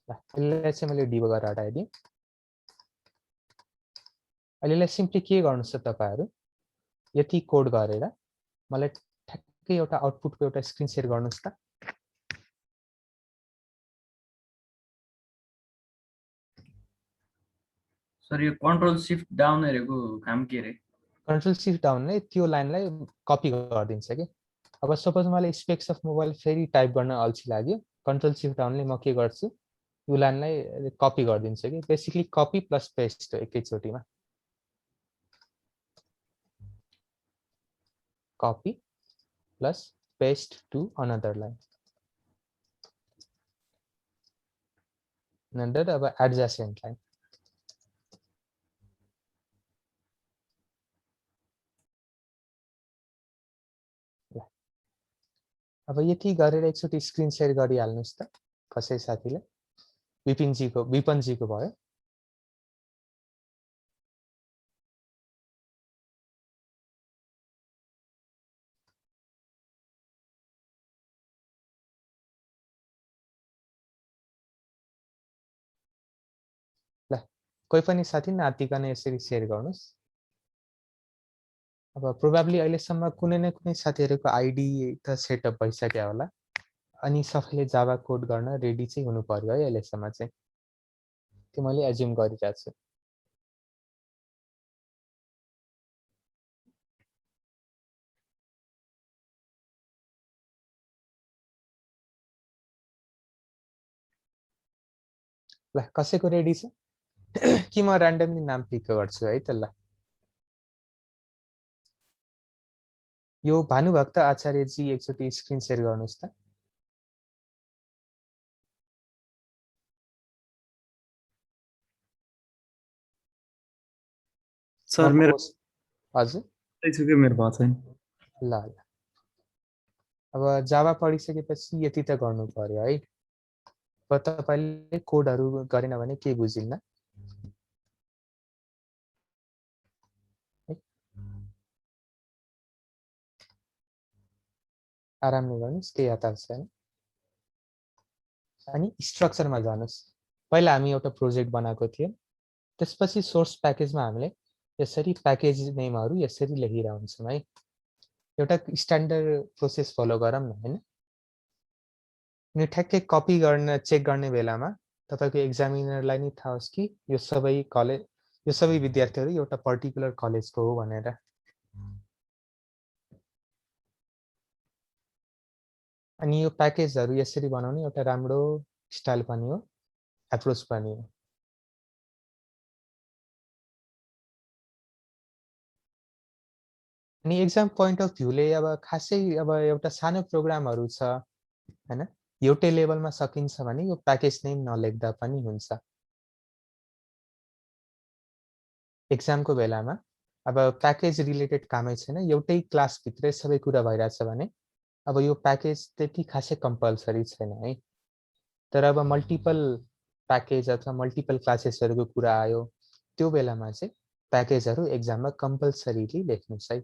ल यसलाई चाहिँ मैले डिबगर हटाइदिएँ अहिले सिम्पली के गर्नु छ तपाईहरु यति कोड गरेर मलाई ठ्याक्कै एउटा आउटपुटको एउटा स्क्रिन शेयर गर्नुस् त सर यो कन्ट्रोल शिफ्ट डाउन हेरेको काम के रे कन्ट्रोल शिफ्ट डाउनले त्यो लाइनलाई कपी गरिदिन्छ के अब सपोज मलाई स्पेक्स अफ मोबाइल फेरि टाइप गर्न अल्छी लाग्यो कन्ट्रोल शिफ्ट डाउनले म के गर्छु यो लाइनलाई कपी गरिदिन्छ के बेसिकली कपी प्लस पेस्ट हो एकैचोटीमा copy plus paste to another line another adjacent line अब यति गरेर एकचोटि स्क्रिन शेयर गरिहाल्नुहोस् त कसै साथीले। विपिनजीको भयो। ल कोही पनि साथी नातिकन यसरी शेयर गर्नुहोस्। अब प्रोबेबली अहिलेसम्म कुनै न कुनै साथीहरूको आइडी त सेटअप भइसक्यो होला, अनि सबैले जावा कोड गर्न रेडी चाहिँ हुनु पर्यो है अहिलेसम्म चाहिँ, त्यो मैले एज्युम गरिरहेको छु। ल कसैको रेडी छ कि म ऱ्यान्डमली नाम पिक गर्छु है त। ल यो भानुभक्त आचार्यजी एकचोटि स्क्रिन शेयर गर्नुहोस् त। सर मेरो हजुर मेरो भएको छैन। ल ल अब जावा पढिसकेपछि यति त गर्नु पर्यो है। अब तपाईँले कोडहरू गरेन भने केही बुझिन्न। आरामले गर्नुहोस्, केही हतार छैन। अनि स्ट्रक्चरमा जानुहोस्। पहिला हामी एउटा प्रोजेक्ट बनाएको थियो, त्यसपछि सोर्स प्याकेजमा हामीले यसरी प्याकेज नेमहरू यसरी लेखिरहन्छौँ है। एउटा स्ट्यान्डर्ड प्रोसेस फलो गरौँ न हैन। अनि ठ्याक्कै कपी गर्न चेक गर्ने बेलामा तपाईको एक्जामिनरलाई नि थाहा होस् कि यो सबै विद्यार्थीहरू एउटा पर्टिकुलर कलेजको हो भनेर। अनि यो प्याकेजहरू यसरी बनाउने एउटा राम्रो स्टाइल पनि हो, एप्रोच पनि हो। अनि एक्जाम पोइन्ट अफ भ्यूले अब खासै अब एउटा सानो प्रोग्रामहरू छ हैन, एउटै लेभलमा सकिन्छ भने यो प्याकेज नेम नलेख्दा पनि हुन्छ। एक्जामको बेलामा अब प्याकेज रिलेटेड कामै छैन, एउटै क्लासभित्रै सबै कुरा भइरहेछ भने अब यो प्याकेज त्यति खासै कम्पल्सरी छैन है। तर अब मल्टिपल प्याकेज अथवा मल्टिपल क्लासेसहरूको कुरा आयो, त्यो बेलामा चाहिँ प्याकेजहरू एक्जाममा कम्पल्सरीली लेख्नुहोस् है।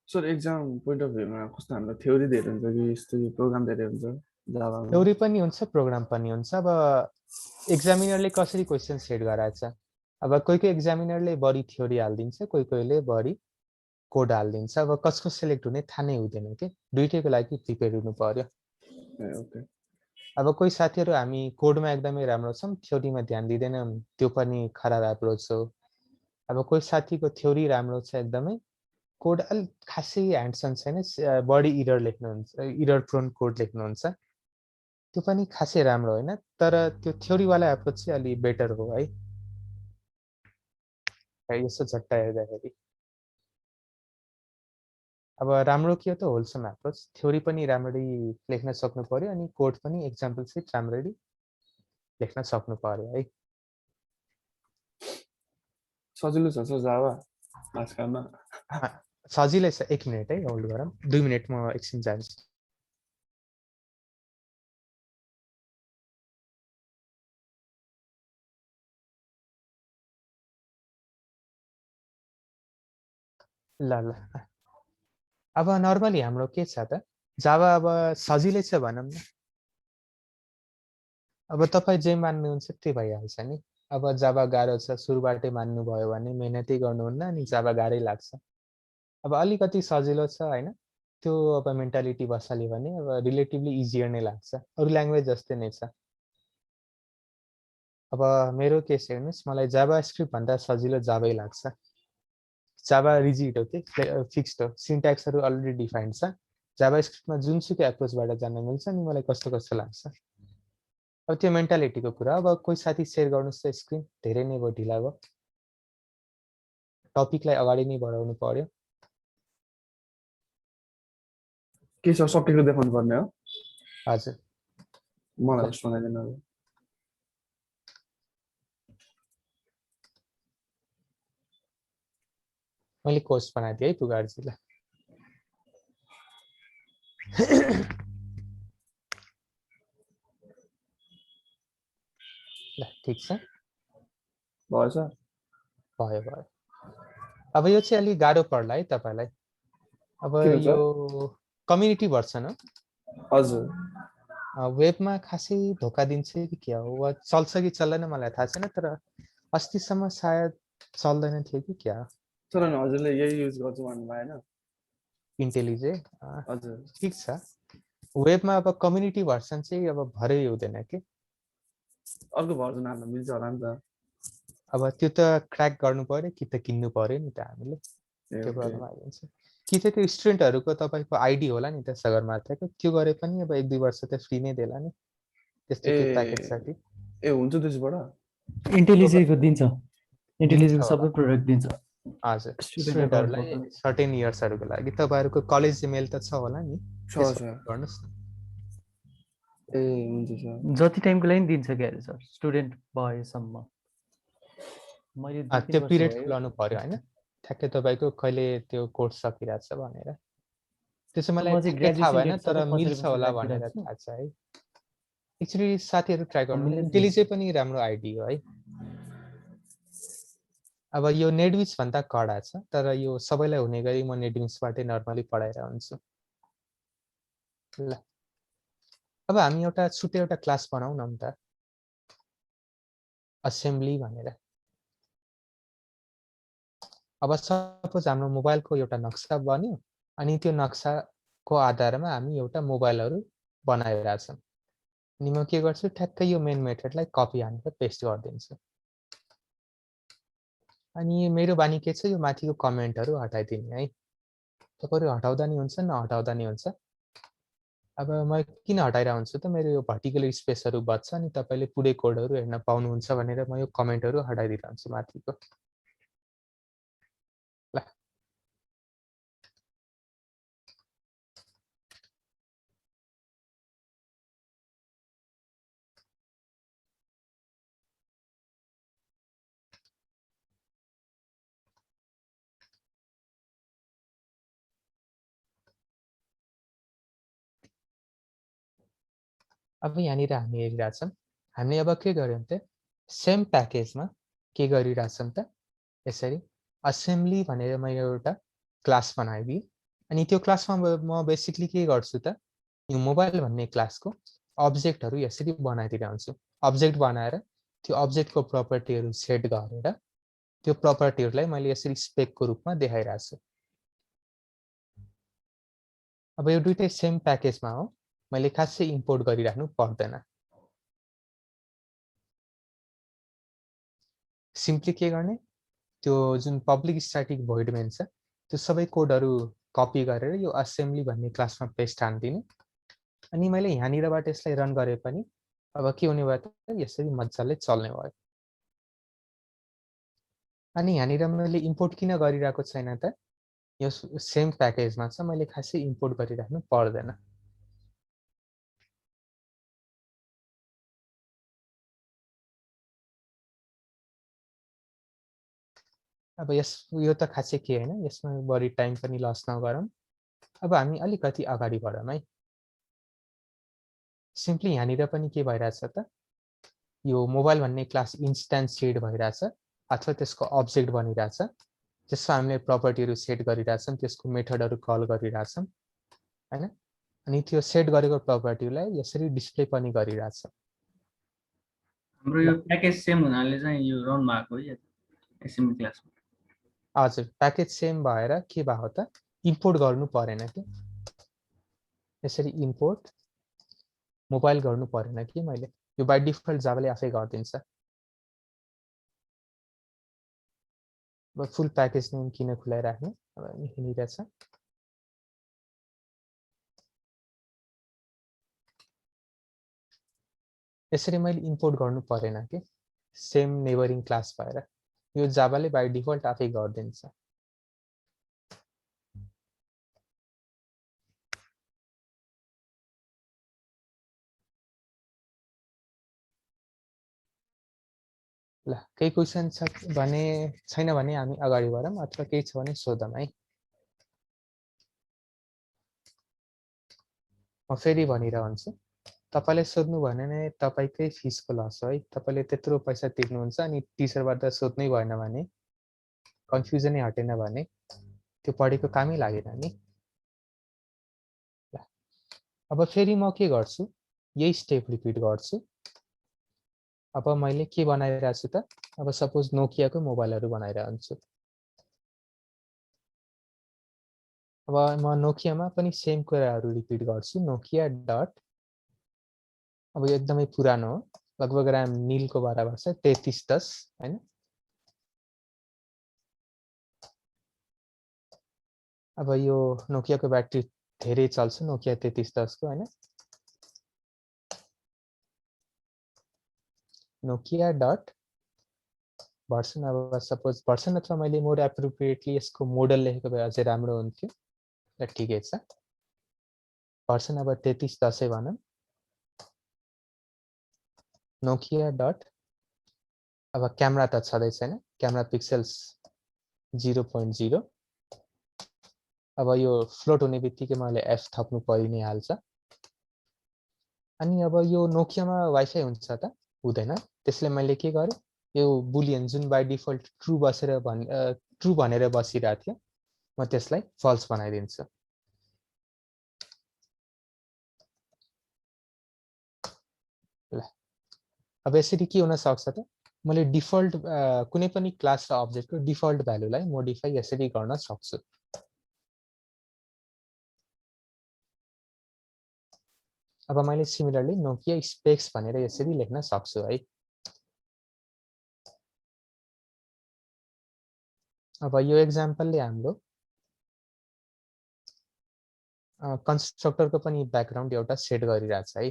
सर एक्जाम पोइन्ट अफ भ्यूमा कस्तो हाम्रो थ्योरी धेरै हुन्छ कि यस्तो प्रोग्राम धेरै हुन्छ जाभामा? थ्योरी पनि हुन्छ, प्रोग्राम पनि हुन्छ। अब एक्जामिनरले कसरी क्वेसन सेट गराएछ, अब कोही एक्जामिनरले बढी थ्योरी हालिदिन्छ, कोहीले बढी कोड हालिदिन्छ। अब कसको सेलेक्ट हुने थाहा नै हुँदैन कि, दुइटैको लागि प्रिपेयर हुनु पर्यो। अब कोही साथीहरू हामी कोडमा एकदमै राम्रो छौँ, थ्योरीमा ध्यान दिँदैनौँ, त्यो पनि खराब एप्रोच हो। अब कोही साथीको थ्योरी राम्रो छ एकदमै, कोड अलिक खासै ह्यान्डसम छैन, बढी इरर लेख्नुहुन्छ, इरर प्रोन कोड लेख्नुहुन्छ, त्यो पनि खासै राम्रो होइन। तर त्यो थ्योरीवाला एप्रोच चाहिँ अलि बेटर हो है, यसो झट्टा हेर्दाखेरि। अब राम्रो के हो त होलसम एप्रोच, थ्योरी पनि राम्ररी लेख्न सक्नु पर्यो अनि कोड पनि एक्जाम्पल सहित राम्ररी लेख्न सक्नु पर्यो है। सजिलो छ सर जावा आजकलमा? सजिलै छ, 1 मिनेट है होल्ड गरौँ, 2 मिनेट म एकछिन जान्छु। ल ल अब नर्मली हाम्रो के छ त, जावा अब सजिलै छ भनौँ न। अब तपाईँ जे मान्नुहुन्छ त्यही भइहाल्छ नि। अब जावा गाह्रो छ सुरुबाटै मान्नुभयो भने मेहनतै गर्नुहुन्न अनि जावा गाह्रै लाग्छ। अब अलिकति सजिलो छ होइन, त्यो अब मेन्टालिटी बसाल्यो भने अब रिलेटिभली इजियर नै लाग्छ, अरू ल्याङ्ग्वेज जस्तै नै छ। अब मेरो केस हेर्नुहोस्, मलाई जावा स्क्रिप्ट भन्दा सजिलो जावै लाग्छ। जावा रिजिड हो, कि फिक्स्ड हो, सिन्ट्याक्सहरू अलरेडी डिफाइन्ड छ। जावा स्क्रिप्टमा जुनसुकै एप्रोचबाट जान मिल्छ नि, मलाई कस्तो कस्तो लाग्छ। अब त्यो मेन्टालिटीको कुरा। अब कोही साथी सेयर गर्नुहोस् त स्क्रिन, धेरै नै भयो ढिला भयो, टपिकलाई अगाडि नै बढाउनु पर्यो। के सर सकेको देखाउनु पर्ने हो? हजुर मलाई कस्तो बनाइदिनु? मैले कोर्स बनाइदिएँ है पुगार्जीलाई। ल ठिक छ भयो सर भयो भयो अब यो चाहिँ अलि गाह्रो पर्ला है तपाईलाई अब किन यो सर कम्युनिटी भर्सन हो हजुर वेबमा खासै धोका दिन्छ कि के हो वा चल्छ कि चल्दैन मलाई थाहा छैन तर अस्तिसम्म सायद चल्दैन थियो कि क्या सर अनि हजुरले यही युज गर्छु भन्नुभयो होइन इन्टेलिजे हजुर ठिक छ वेबमा अब कम्युनिटी भर्सन चाहिँ अब भरै हुँदैन कि अर्को भर्जन हाल्न मिल्छ होला नि त अब त्यो त क्र्याक गर्नु पर्यो कि त किन्नु पर्यो नि त हामीले ए त्यो ओके गर्नु आइन्छ कि चाहिँ त्यो स्टुडेन्टहरूको तपाईँको आइडी होला नि त सगरमाथाको त्यो गरे पनि अब 1-2 वर्ष त फ्री नै देला नि त्यस्तो ए त्यो प्याकेजसाठी ए हुन्छ त्यसबाट इन्टेलिजेको दिन्छ दिन्छ इन्टेलिजेको होला सबै प्रोडक्ट दिन्छ हजुर स्टुडेन्ट स्टुडेन्टहरूलाई एकाउन्टको सर्टेन इयर्सहरूको लागि तपाईँहरूको कलेज मेल त छ होला नि छ त्यसमा सर गर्नुहोस् न ए हुन्छ सर जति टाइमको लागि दिन्छ क्या अरे सर स्टुडेन्ट भएसम्म मैले 2-3 त्यो वर्ष पिरियड भयो खुलाउनु पर्यो होइन ठ्याक्कै तपाईँको कहिले त्यो कोर्स सकिरहेछ भनेर त्यो चाहिँ मलाई म चाहिँ ठ्याक्कै थाहा ग्रेजुएसन भएन डेट तर सबै मिल्छ पछाडि होला भनेर राखिरहेको छु थाहा छ है एक्चुली साथीहरू ट्राई गर्नु मिल्ने इन्टेलिजे पनि राम्रो आइडी हो है अब यो नेटबिन्स भन्दा कडा छ तर यो सबैलाई हुने गरी म नेटबिन्सबाटै नर्मली पढाएर हुन्छु ल अब हामी एउटा छुट्टै एउटा क्लास बनाउँ न त असेम्ब्ली भनेर अब सपोज हाम्रो मोबाइलको एउटा नक्सा बन्यो अनि त्यो नक्साको आधारमा हामी एउटा मोबाइलहरू बनाइरहेछौँ अनि म के गर्छु ठ्याक्कै यो मेन मेथडलाई कपी हानेर पेस्ट गरिदिन्छु अनि मेरो बानी के छ यो माथिको कमेन्टहरू हटाइदिने है तपाईँहरू हटाउँदा नि हुन्छ नहटाउँदा नि हुन्छ अब म किन हटाइरहेको हुन्छु त मेरो यो भर्टिकल स्पेसहरू बच्छ अनि तपाईँले पुरै कोडहरू हेर्न पाउनुहुन्छ भनेर म यो कमेन्टहरू हटाइदिइरहन्छु माथिको ल अब यहाँनिर हामी हेरिरहेछौँ हामीले अब के गर्यौँ त सेम प्याकेजमा के गरिरहेछौँ त यसरी असेम्ब्ली भनेर म एउटा क्लास बनाइदिएँ अनि त्यो क्लासमा म बेसिकली के गर्छु त यो मोबाइल भन्ने क्लासको अब्जेक्टहरू यसरी बनाइदिएर हुन्छु अब्जेक्ट बनाएर त्यो अब्जेक्टको प्रपर्टीहरू सेट गरेर त्यो प्रपर्टीहरूलाई मैले यसरी स्पेकको रूपमा देखाइरहेको छु अब यो दुइटै सेम प्याकेजमा हो मैले खासै इम्पोर्ट गरिराख्नु पर्दैन सिम्पली के गर्ने त्यो जुन पब्लिक स्ट्याटिक भोइड मेन छ त्यो सबै कोडहरू कपी गरेर यो असेम्ब्ली भन्ने क्लासमा पेस्ट हानिदिने अनि मैले यहाँनिरबाट यसलाई रन गरे पनि अब के हुने भयो त यसरी मजाले चल्ने भयो अनि यहाँनिर मैले इम्पोर्ट किन गरिरहेको छैन त यो सेम प्याकेजमा छ मैले खासै इम्पोर्ट गरिराख्नु पर्दैन अब यो त खासै के होइन यसमा बढी टाइम पनि लस नगरौँ अब हामी अलिकति अगाडि बढौँ है सिम्पली यहाँनिर पनि के भइरहेछ त यो मोबाइल भन्ने क्लास इन्स्टान्सिएट भइरहेछ अथवा त्यसको अब्जेक्ट बनिरहेछ त्यसमा हामीले प्रपर्टीहरू सेट गरिरहेछौँ त्यसको मेथडहरू कल गरिरहेछौँ हैन अनि त्यो सेट गरेको प्रपर्टीलाई यसरी डिस्प्ले पनि गरिरहेछ हाम्रो यो प्याकेज सेम हुनाले चाहिँ यो रन भएको है एसेम्बली क्लासमा हजुर प्याकेज सेम भएर के भयो त इम्पोर्ट गर्नु परेन कि यसरी इम्पोर्ट मोबाइल गर्नु परेन कि मैले यो बाइ डिफल्ट जावाले आफै गरिदिन्छ अब फुल प्याकेज नेम किन खुलाइराख्ने अब यहाँनिर छ यसरी मैले इम्पोर्ट गर्नु परेन कि सेम नेबरिङ क्लास भएर यो जावाले बाइ डिफल्ट आफै गरिदिन्छ ल केही क्वेसन छ भने छैन भने हामी अगाडि बढौँ अथवा केही छ भने सोधौँ है म फेरि भनिरहन्छु तपाईले सोध्नु भने तपाईकै फिसको लस हो है तपाईले त्यत्रो पैसा तिर्नुहुन्छ अनि टिचरबाट सोध्नै भएन भने कन्फ्युजनै हटेन भने त्यो पढेको कामै लागेन नि अब फेरि म के गर्छु यही स्टेप रिपिट गर्छु अब मैले के बनाइरहेको छु त अब सपोज नोकियाको मोबाइलहरु बनाइरहन्छु अब म नोकियामा पनि सेम कुराहरु रिपिट गर्छु नोकिया डट अब यो एकदमै पुरानो हो लगभग र्याम नीलको बराबर छ 3310 हैन अब यो नोकियाको ब्याट्री धेरै चल्छ नोकिया 3310 को हैन नोकिया डट भर्सन अब सपोज भर्सन अथवा मैले मोर एप्रोप्रिएटली यसको मोडल लेखेको भए अझै राम्रो हुन्थ्यो ल ठिकै छ भर्सन अब 3310 भनौं नोकिया डट अब क्यामेरा त छँदै छैन क्यामेरा पिक्सल्स 0.0 अब यो फ्लोट हुने बित्तिकै मैले एफ थप्नु परि नै हाल्छ अनि अब यो नोकियामा वाइफाई हुन्छ त हुँदैन त्यसले मैले के गरे यो बुलियन जुन बाइ डिफल्ट ट्रु बसेर ट्रु भनेर बसिरहेको थियो म त्यसलाई फल्स बनाइदिन्छु ल अब यसरी के हुन सक्छ त मैले डिफल्ट कुनै पनि क्लास र अब्जेक्टको डिफल्ट भ्यालुलाई मोडिफाई यसरी गर्न सक्छु अब मैले सिमिलरली नोकिया स्पेक्स भनेर यसरी लेख्न सक्छु है अब यो एक्जाम्पलले हाम्रो कन्स्ट्रक्टरको पनि ब्याकग्राउन्ड एउटा सेट गरिरहेछ है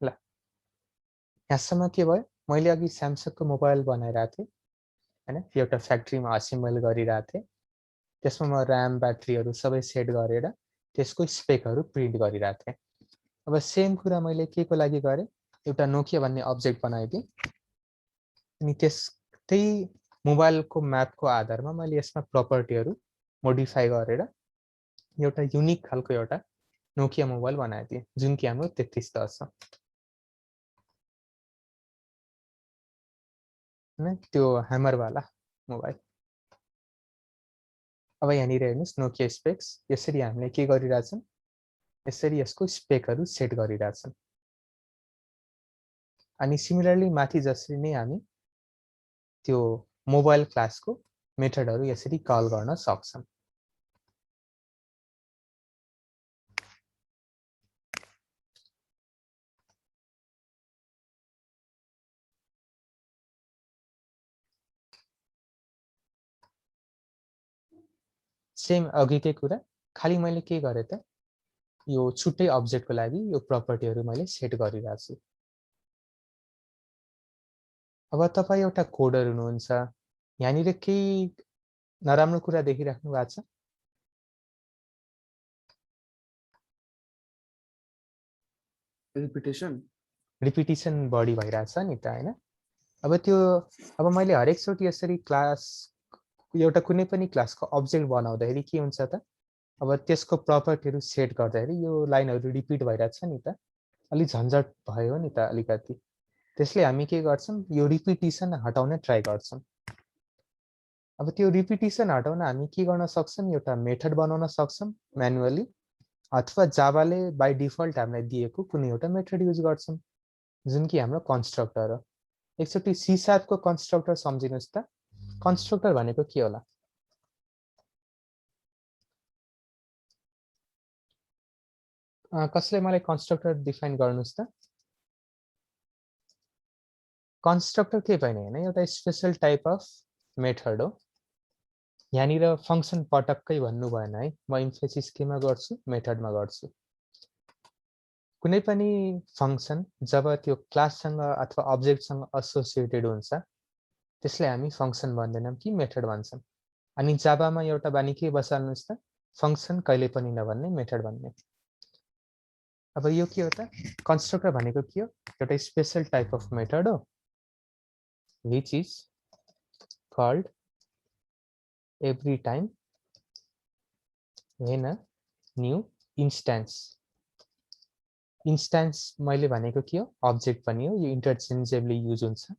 ल यहाँसम्म के भयो मैले अघि स्यामसङको मोबाइल बनाइरहेको थिएँ हैन एउटा फ्याक्ट्रीमा असेम्बल गरिरहेको थिएँ त्यसमा म र्याम ब्याट्रीहरु सबै सेट गरेर त्यसको स्पेकहरु प्रिन्ट गरिरहेको थिएँ अब सेम कुरा मैले के को लागि गरे एउटा नोकिया भन्ने अब्जेक्ट बनाइदिए अनि त्यही मोबाइलको म्यापको आधारमा मैले यसमा प्रपर्टीहरु मोडिफाई गरेर एउटा युनिक खालको एउटा नोकिया मोबाइल बनाइदिए जुन कि हाम्रो 3310 छ हैन त्यो ह्यामर वाला मोबाइल अब यहाँनिर हेर्नुस् नोकिया स्पेक्स यसरी हामीले के गरिरहेछौं यसरी यसको स्पेकहरु सेट गरिरहेछौं अनि सिमिलरली माथि जसरी नै हामी त्यो मोबाइल क्लासको मेथडहरु यसरी कल गर्न सक्छौं सेम अघिकै कुरा खाली मैले के गरे त यो छुट्टै अब्जेक्टको लागि यो प्रपर्टीहरु मैले सेट गरिरहेको छु अब तपाई एउटा कोडर हुनुहुन्छ यहाँनिर केही नराम्रो कुरा देखिराख्नु भएको छ रिपिटिसन बढी भइराछ नि त हैन अब मैले हरेक चोटी यसरी क्लास एउटा कुनै पनि क्लासको अब्जेक्ट बनाउँदाखेरि के हुन्छ त अब त्यसको प्रपर्टीहरु सेट गर्दाखेरि यो लाइनहरु रिपिट भइराछ नि त अलि झन्झट भयो नि त अलिकति त्यसले हामी के गर्छौं यो रिपिटिसन हटाउन ट्राई गर्छौं अब त्यो रिपिटिसन हटाउन हामी के गर्न सक्छौं एउटा मेथड बनाउन सक्छौं म्यानुअली अथवा जावाले बाइ डिफल्ट हामीलाई दिएको कुनै एउटा मेथड युज गर्छौं जुन कि हाम्रो कन्स्ट्रक्टर हो एकचोटी सी शार्प को कन्स्ट्रक्टर सम्झिनुस् त कन्स्ट्रक्टर भनेको के होला कसले मलाई कन्स्ट्रक्टर डिफाइन गर्नुस् त कन्स्ट्रक्टर के पनि हैन एउटा स्पेशल टाइप अफ मेथड हो यहाँनिर फंक्सन पटक्कै भन्नु भएन है म इम्फेसिस केमा गर्छु मेथडमा गर्छु कुनै पनि फंक्सन जब त्यो क्लाससँग अथवा अब्जेक्टसँग एसोसिएटेड हुन्छ त्यसलाई हामी फंक्सन भन्दैनौं कि मेथड भन्छौं अनि जावामा एउटा बानी के बसाल्नुस् त फंक्सन कहिले पनि नभन्ने मेथड भन्ने अब यो के हो त कन्स्ट्रक्टर भनेको के हो एउटा स्पेशल टाइप अफ मेथड हो which is called every time when a new instance मैले भनेको के हो अब्जेक्ट पनि हो यो इन्टरचेन्जेबली युज हुन्छ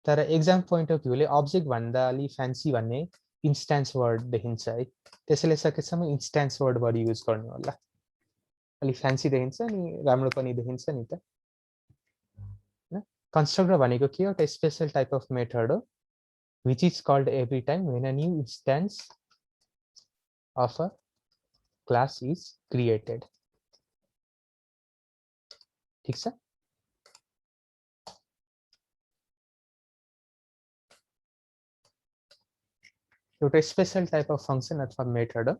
तर एक्जाम पोइन्ट अफ भ्यूले अब्जेक्ट भन्दा अलि फ्यान्सी भन्ने इन्स्टान्स वर्ड देखिन्छ है त्यसैले सकेसम्म इन्स्टान्स वर्ड बढी युज गर्नु होला अलि फ्यान्सी देखिन्छ अनि राम्रो पनि देखिन्छ नि त कन्स्ट्रक्टर भनेको के हो एउटा स्पेशल टाइप अफ मेथड हो which is called every time when a new instance of a class is created ठीक छ एउटा स्पेशल टाइप अफ फंक्सन अथवा मेथड हो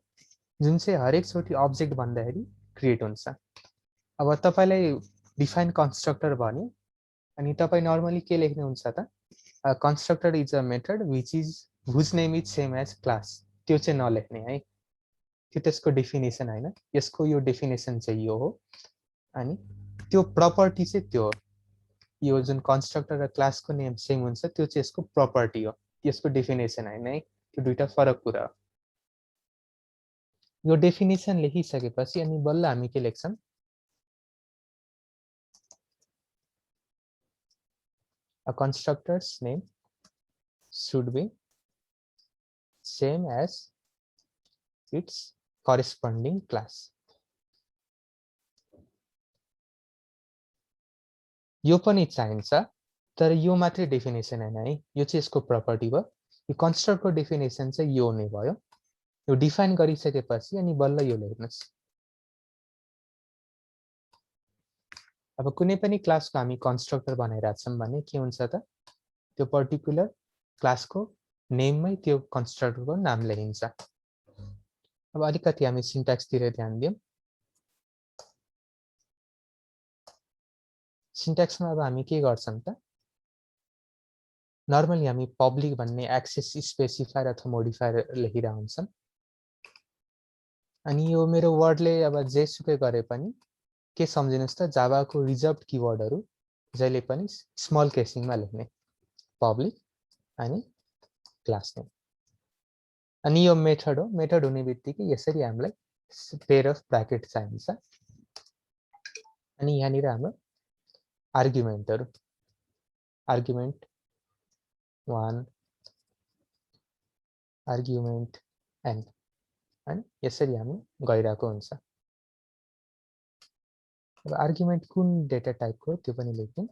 जुन चाहिँ हरेक चोटी अब्जेक्ट भन्दाखेरि क्रिएट हुन्छ अब तपाईलाई डिफाइन कन्स्ट्रक्टर भन्यो अनि तपाई नर्मली के लेख्नुहुन्छ त constructor is a method whose name is same as class त्यो चाहिँ नलेख्ने है त्यो त्यसको डेफिनेसन हैन यसको यो डेफिनेसन चाहिँ यो हो अनि त्यो प्रपर्टी चाहिँ त्यो हो यो जुन कन्स्ट्रक्टर र क्लासको नेम सेम हुन्छ त्यो चाहिँ यसको प्रपर्टी हो यसको डेफिनेसन हैन है त्यो दुईटा फरक कुरा हो यो डेफिनेसन लेखिसकेपछि अनि बल्ल हामी के लेख्छौं a constructor's name should be same as its corresponding class यो पनि चाहिन्छ तर यो मात्रै डेफिनेसन हैन है यो चाहिँ यसको प्रपर्टी हो यो कन्स्ट्रक्टको डेफिनेसन चाहिँ यो नै भयो यो डिफाइन गरिसकेपछि अनि बल्ल यो लेख्नुस् अब कुनै पनि क्लासको हामी कन्स्ट्रक्टर बनाइराछौं भने के हुन्छ त त्यो पर्टिकुलर क्लासको नेममै त्यो कन्स्ट्रक्टरको नाम लेखिन्छ अब अलिकति हामी सिन्ट्याक्स तिर ध्यान दियौं सिन्ट्याक्समा अब हामी के गर्छौं त नर्मली हामी पब्लिक भन्ने एक्सेस स्पेसिफायर अथवा मोडिफायर लेखिरा हुन्छौं अनि यो मेरो वर्डले अब जेसुकै गरे पनि के सम्झिनुस् त जावाको रिजर्भड किवर्डहरु जहिले पनि स्मल केसिङमा लेख्ने पब्लिक अनि क्लास नेम अनि यो मेथड हो मेथड हुने बित्तिकै यसरी हामीलाई पेयर अफ ब्र्याकेट चाहिन्छ अनि यहाँनिर हाम्रो आर्गुमेन्टहरु आर्गुमेन्ट 1 आर्गुमेन्ट n अनि यसरी हामी गइराको हुन्छ अब आर्गुमेन्ट कुन डेटा टाइपको त्यो पनि लेख्दियौं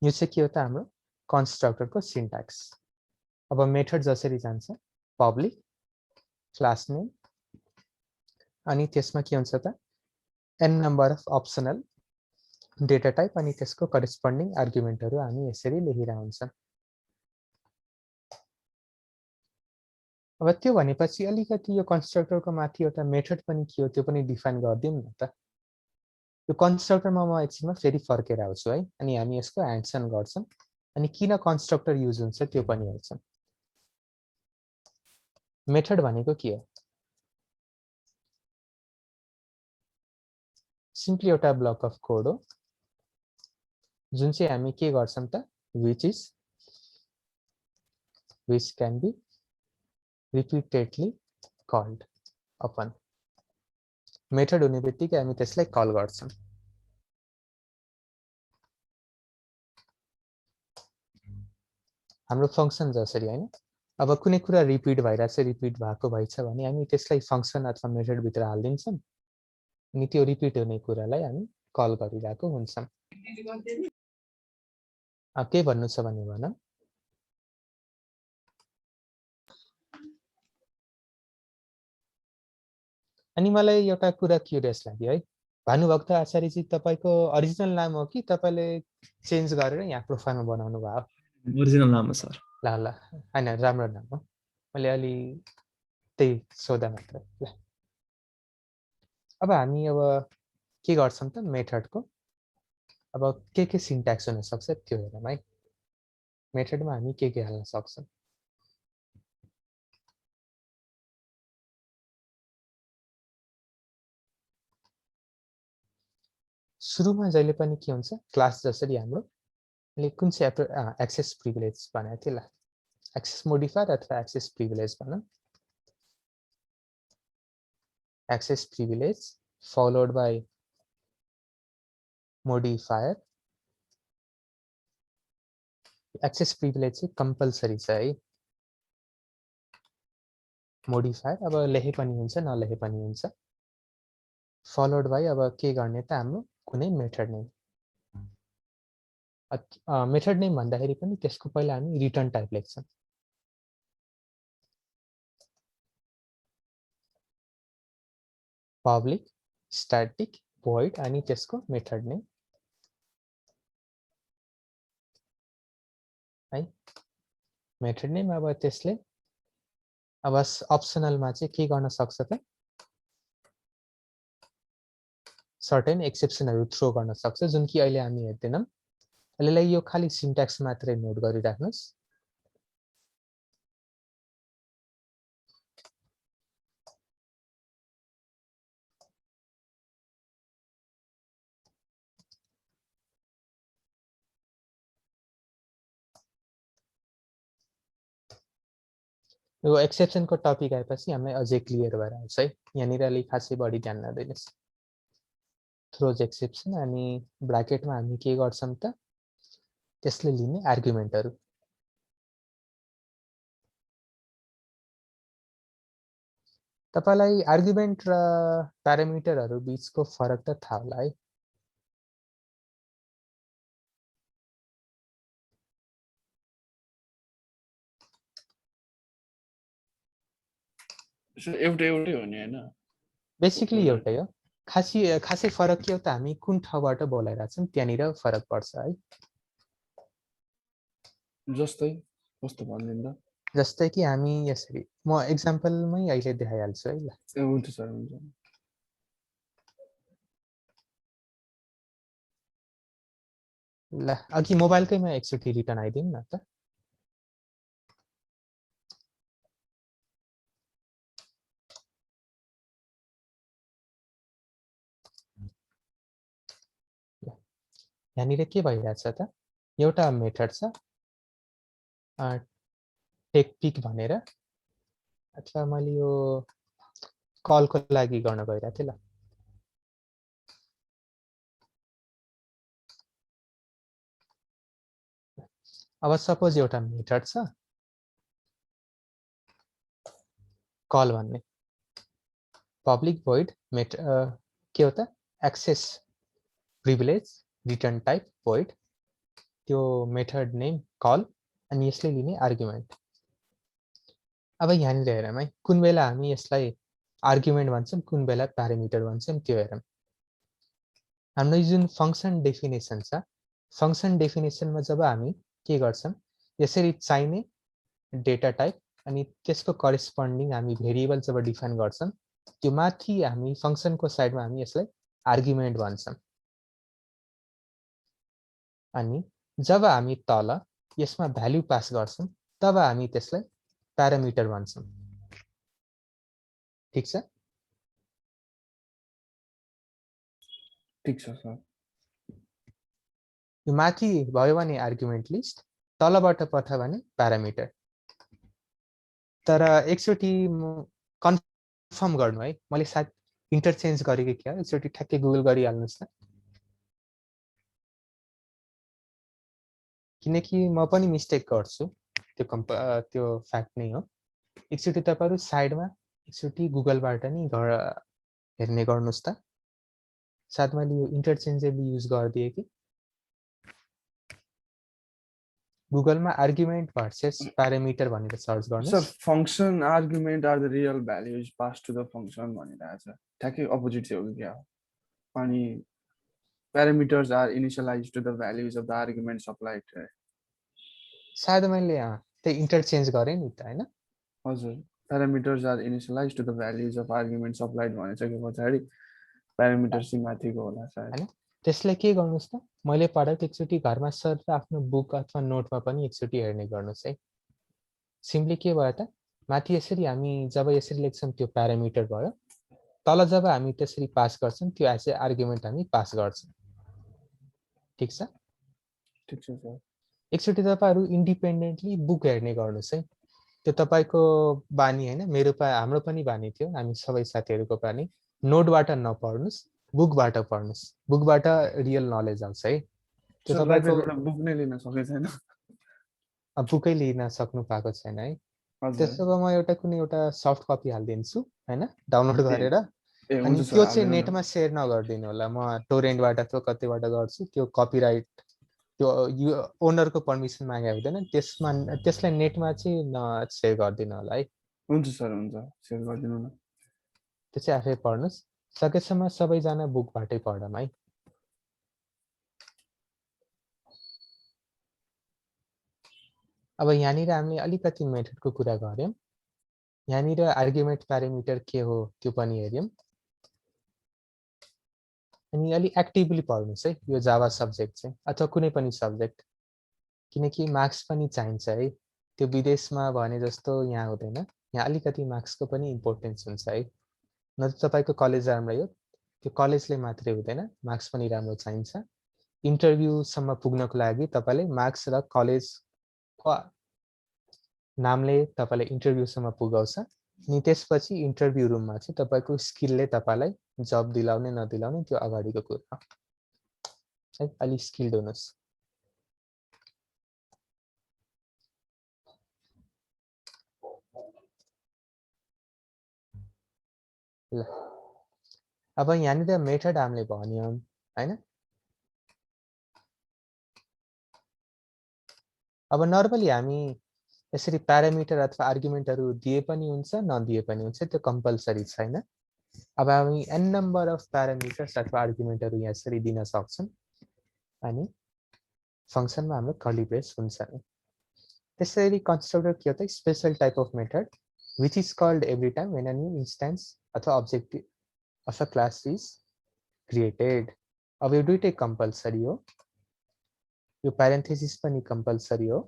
यो चाहिँ के हो त हाम्रो कन्स्ट्रक्टरको सिन्ट्याक्स अब मेथड जसरी जान्छ पब्लिक क्लास नेम अनि त्यसमा के हुन्छ त n number of optional data type अनि त्यसको करेस्पोन्डिङ आर्गुमेन्टहरु हामी यसरी लेखिरा हुन्छौं अब त्यो भनेपछि अलिकति यो कन्स्ट्रक्टरको माथि एउटा मेथड पनि के हो त्यो पनि डिफाइन गर्दियौं न त यो कन्स्ट्रक्टरमा म एकछिनमा फेरि फर्केर आउँछु है अनि हामी यसको एन्सर गर्छौं अनि किन कन्स्ट्रक्टर युज हुन्छ त्यो पनि हेर्छौं मेथड भनेको के हो सिम्पली एउटा ब्लक अफ कोड हो जुन चाहिँ हामी के गर्छौं त which can be repeatedly called upon method हुने बित्तिकै हामी त्यसलाई कल गर्छौं हाम्रो फंक्सन जसरी हैन अब कुनै कुरा रिपिट भइराछ रिपिट भएको भइछ भने हामी त्यसलाई फंक्सन अथवा मेथड भित्र हाल्दिन्छौं अनि त्यो रिपिट हुने कुरालाई हामी कल गरिरहेको हुन्छ। के भन्नु छ भने भन। अनि मलाई एउटा कुरा क्युरियस लाग्यो है, भानुभक्त आचार्यजी तपाईँको ओरिजिनल नाम हो कि तपाईँले चेन्ज गरेर यहाँ प्रोफाइलमा बनाउनु भयो? ओरिजिनल नाम हो सर। ल ल होइन, राम्रो नाम हो, मैले अलि त्यही सोधा मात्र। ल अब हामी अब के गर्छौँ त मेथडको, अब के सिन्ट्याक्स हुन सक्छ त्यो हेरौँ है। मेथडमा हामी के हाल्न सक्छौँ? सुरुमा जहिले पनि के हुन्छ, क्लास जसरी हाम्रो कुन चाहिँ एक्सेस प्रिभिलेज भनेको थियो, ल एक्सेस मोडिफायर अथवा एक्सेस प्रिभिलेज भनौँ। Access privilege followed by modifier. Access privilege चाहिँ कम्पलसरी छ है। मोडिफायर अब लेखे पनि हुन्छ नलेखे पनि हुन्छ। फलोड बाई अब के गर्ने त हाम्रो कुनै मेथड नेम। मेथड नेम भन्दाखेरि पनि त्यसको पहिला हामी रिटर्न टाइप लेख्छौँ। पब्लिक स्ट्याटिक भोइड अनि त्यसको मेथड नेम है। मेथड नेम अब त्यसले अब अप्सनलमा चाहिँ के गर्न सक्छ त, सर्टेन एक्सेप्सनहरू थ्रो गर्न सक्छ, जुन कि अहिले हामी हेर्दैनौँ। अहिलेलाई यो खाली सिन्ट्याक्स मात्रै नोट गरिराख्नुहोस्। यो एक्सेप्सनको टपिक आएपछि हामीलाई अझै क्लियर भएर आउँछ है। यहाँनिर अलिक खासै बढी ध्यान नदिनुहोस्। थ्रोज एक्सेप्सन अनि ब्राकेटमा हामी के गर्छौँ त, त्यसले लिने आर्गुमेन्टहरू। तपाईलाई आर्गुमेन्ट र प्यारामिटरहरू बीचको फरक त थाहा होला है। एउटै हो नि हैन, बेसिकली एउटै हो। खासै फरक के हो त, हामी कुन ठाउँबाट बोलाइरहेछौँ त्यहाँनिर फरक पर्छ है। जस्तै कस्तो भन्दिनु त? जस्तै कि हामी यसरी, म एक्जाम्पलमै अहिले देखाइहाल्छु है। ल हुन्छ सर, हुन्छ। ल अघि मोबाइलकैमा एकचोटि रिटर्न आइदिउँ न त। यहाँनिर के भइरहेछ त, एउटा मेथड छ टेक पिक भनेर, अथवा मैले यो कलको लागि गर्न गइरहेको थिएँ। ल अब सपोज एउटा मेथड छ कल भन्ने, पब्लिक भोइड के हो त, access privilege return type void, त्यो मेथड नेम कल अनि यसले लिने आर्गुमेन्ट। अब यहाँनिर हेरौँ है, कुन बेला हामी यसलाई आर्गुमेन्ट भन्छौँ, कुन बेला प्यारामिटर भन्छौँ, त्यो हेरौँ। हाम्रो जुन फङ्सन डेफिनेसन छ, फङ्सन डेफिनेसनमा जब हामी के गर्छौँ, यसरी चाहिने डेटा टाइप अनि त्यसको करेस्पोन्डिङ हामी भेरिएबल जब डिफाइन गर्छौँ, त्यो माथि हामी फङ्सनको साइडमा हामी यसलाई आर्गुमेन्ट भन्छौँ। अनि जब हामी तल यसमा भ्यालु पास गर्छौँ, तब हामी त्यसलाई प्यारामिटर भन्छौँ। ठीक छ? ठीक छ सर। यो माथि भयो भने आर्गुमेन्ट लिस्ट, तलबाट पठायो भने प्यारामिटर। तर एकचोटि कन्फर्म गर्नु है, मैले सायद इन्टरचेन्ज गरेको क्या, एकचोटि ठ्याक्कै गुगल गरिहाल्नुहोस् त, किनकि म पनि मिस्टेक गर्छु, त्यो फ्याक्ट नै हो। एकचोटि तपाईँहरू साइडमा एकचोटि गुगलबाट नि हेर्ने गर्नुहोस् त, सायद मैले यो इन्टरचेन्जेबली युज गरिदिएँ कि गुगलमा आर्गुमेन्ट भर्सेस प्यारामिटर भनेर सर्च सर गर्नुहोस् function argument are the real values pass to the function भनिरहेछ ठ्याक्कै अपोजिट चाहिँ हो कि क्या हो अनि parameters are initialized to the values of the arguments applied सायद मैले त्यही इन्टरचेन्ज गरेँ नि त हैन हजुर parameters are initialized to the values of arguments applied भनेपछि पछाडि parameters चाहिँ माथिको होला सायद हैन त्यसलाई के गर्नुहोस् त मैले पढाएको एकचोटि घरमा सर आफ्नो बुक अथवा नोटमा पनि एकचोटि हेर्ने गर्नुहोस् है सिम्पली के भयो त माथि यसरी हामी जब यसरी लेख्छौँ त्यो प्यारामिटर भयो तल जब हामी त्यसरी पास गर्छौँ त्यो एज ए आर्गुमेन्ट हामी पास गर्छौँ ठीक छ सर एकचोटि तपाईहरु इन्डिपेन्डेन्टली बुक हेर्ने गर्नुहोस् है त्यो तपाईको बानी हैन मेरो हाम्रो पनि बानी थियो हामी सबै साथीहरुको बानी नोटबाट नपढ्नुस् बुकबाट पढ्नुस् बुकबाट रियल नलेज आउँछ है त्यो सर तपाईको लाइब्रेरीबाट बुक नै लिन सके छैन बुकै लिन सक्नु पाएको छैन है हजुर त्यसोभए म एउटा कुनै एउटा सफ्ट कपी हाल्दिन्छु हैन डाउनलोड गरेर ए अनि हुन्छ त्यो सर चाहिँ नेटमा सेयर नगर्दिनु होला म टोरेन्टबाट त्यो कतैबाट गर्छु त्यो कपिराइट त्यो ओनरको पर्मिसन मागे हुँदैन त्यसमा त्यसलाई नेटमा चाहिँ न सेयर गर्दिनु होला है हुन्छ सर हुन्छ सेयर गरिदिनु न त्यो चाहिँ आफै पढ्नुस् सकेसम्म सबैजना बुकबाटै पढौँ है अब यहाँनिर हामीले अलिकति मेथडको कुरा गर्यौं यहाँनिर आर्गुमेन्ट प्यारामिटर के हो त्यो पनि हेर्यौं अनि अलि एक्टिभली पढ्नुस् है यो जावा सब्जेक्ट चाहिँ अथवा कुनै पनि सब्जेक्ट किनकि मार्क्स पनि चाहिन्छ है त्यो विदेशमा भने जस्तो यहाँ हुँदैन यहाँ अलिकति मार्क्सको पनि इम्पोर्टेन्स हुन्छ है न त तपाईको कलेज राम्रै हो त्यो कलेजले मात्रै हुँदैन मार्क्स पनि राम्रो चाहिन्छ इन्टरभ्यूसम्म पुग्नको लागि तपाईले मार्क्स र कलेजको नामले तपाईलाई इन्टरभ्यूसम्म पुगाउँछ अनि त्यसपछि इन्टरभ्यू रुममा चाहिँ तपाईको स्किलले तपाईलाई जब दिलाउने नदिलाउने त्यो अगाडिको कुरा है अलि स्किल्ड हुनुस् ल अब यहाँनिर मेथड हामीले भन्यौं हैन अब नर्मली हामी यसरी प्यारामिटर अथवा आर्गुमेन्टहरु दिए पनि हुन्छ नदिए पनि हुन्छ त्यो कम्पल्सरी छैन अब हामी n नम्बर अफ प्यारामिटर्स अथवा आर्गुमेन्टहरु यहाँ यसरी दिन सक्छौं अनि फंक्सनमा हाम्रो कर्ली ब्रेस हुन्छ नि त्यसैले कन्स्ट्रक्टर के हो त special type of method which is called every time when a new instance अथवा object of a class is created अब यो दुईटै कम्पल्सरी हो यो प्यारेन्थेसिस पनि कम्पल्सरी हो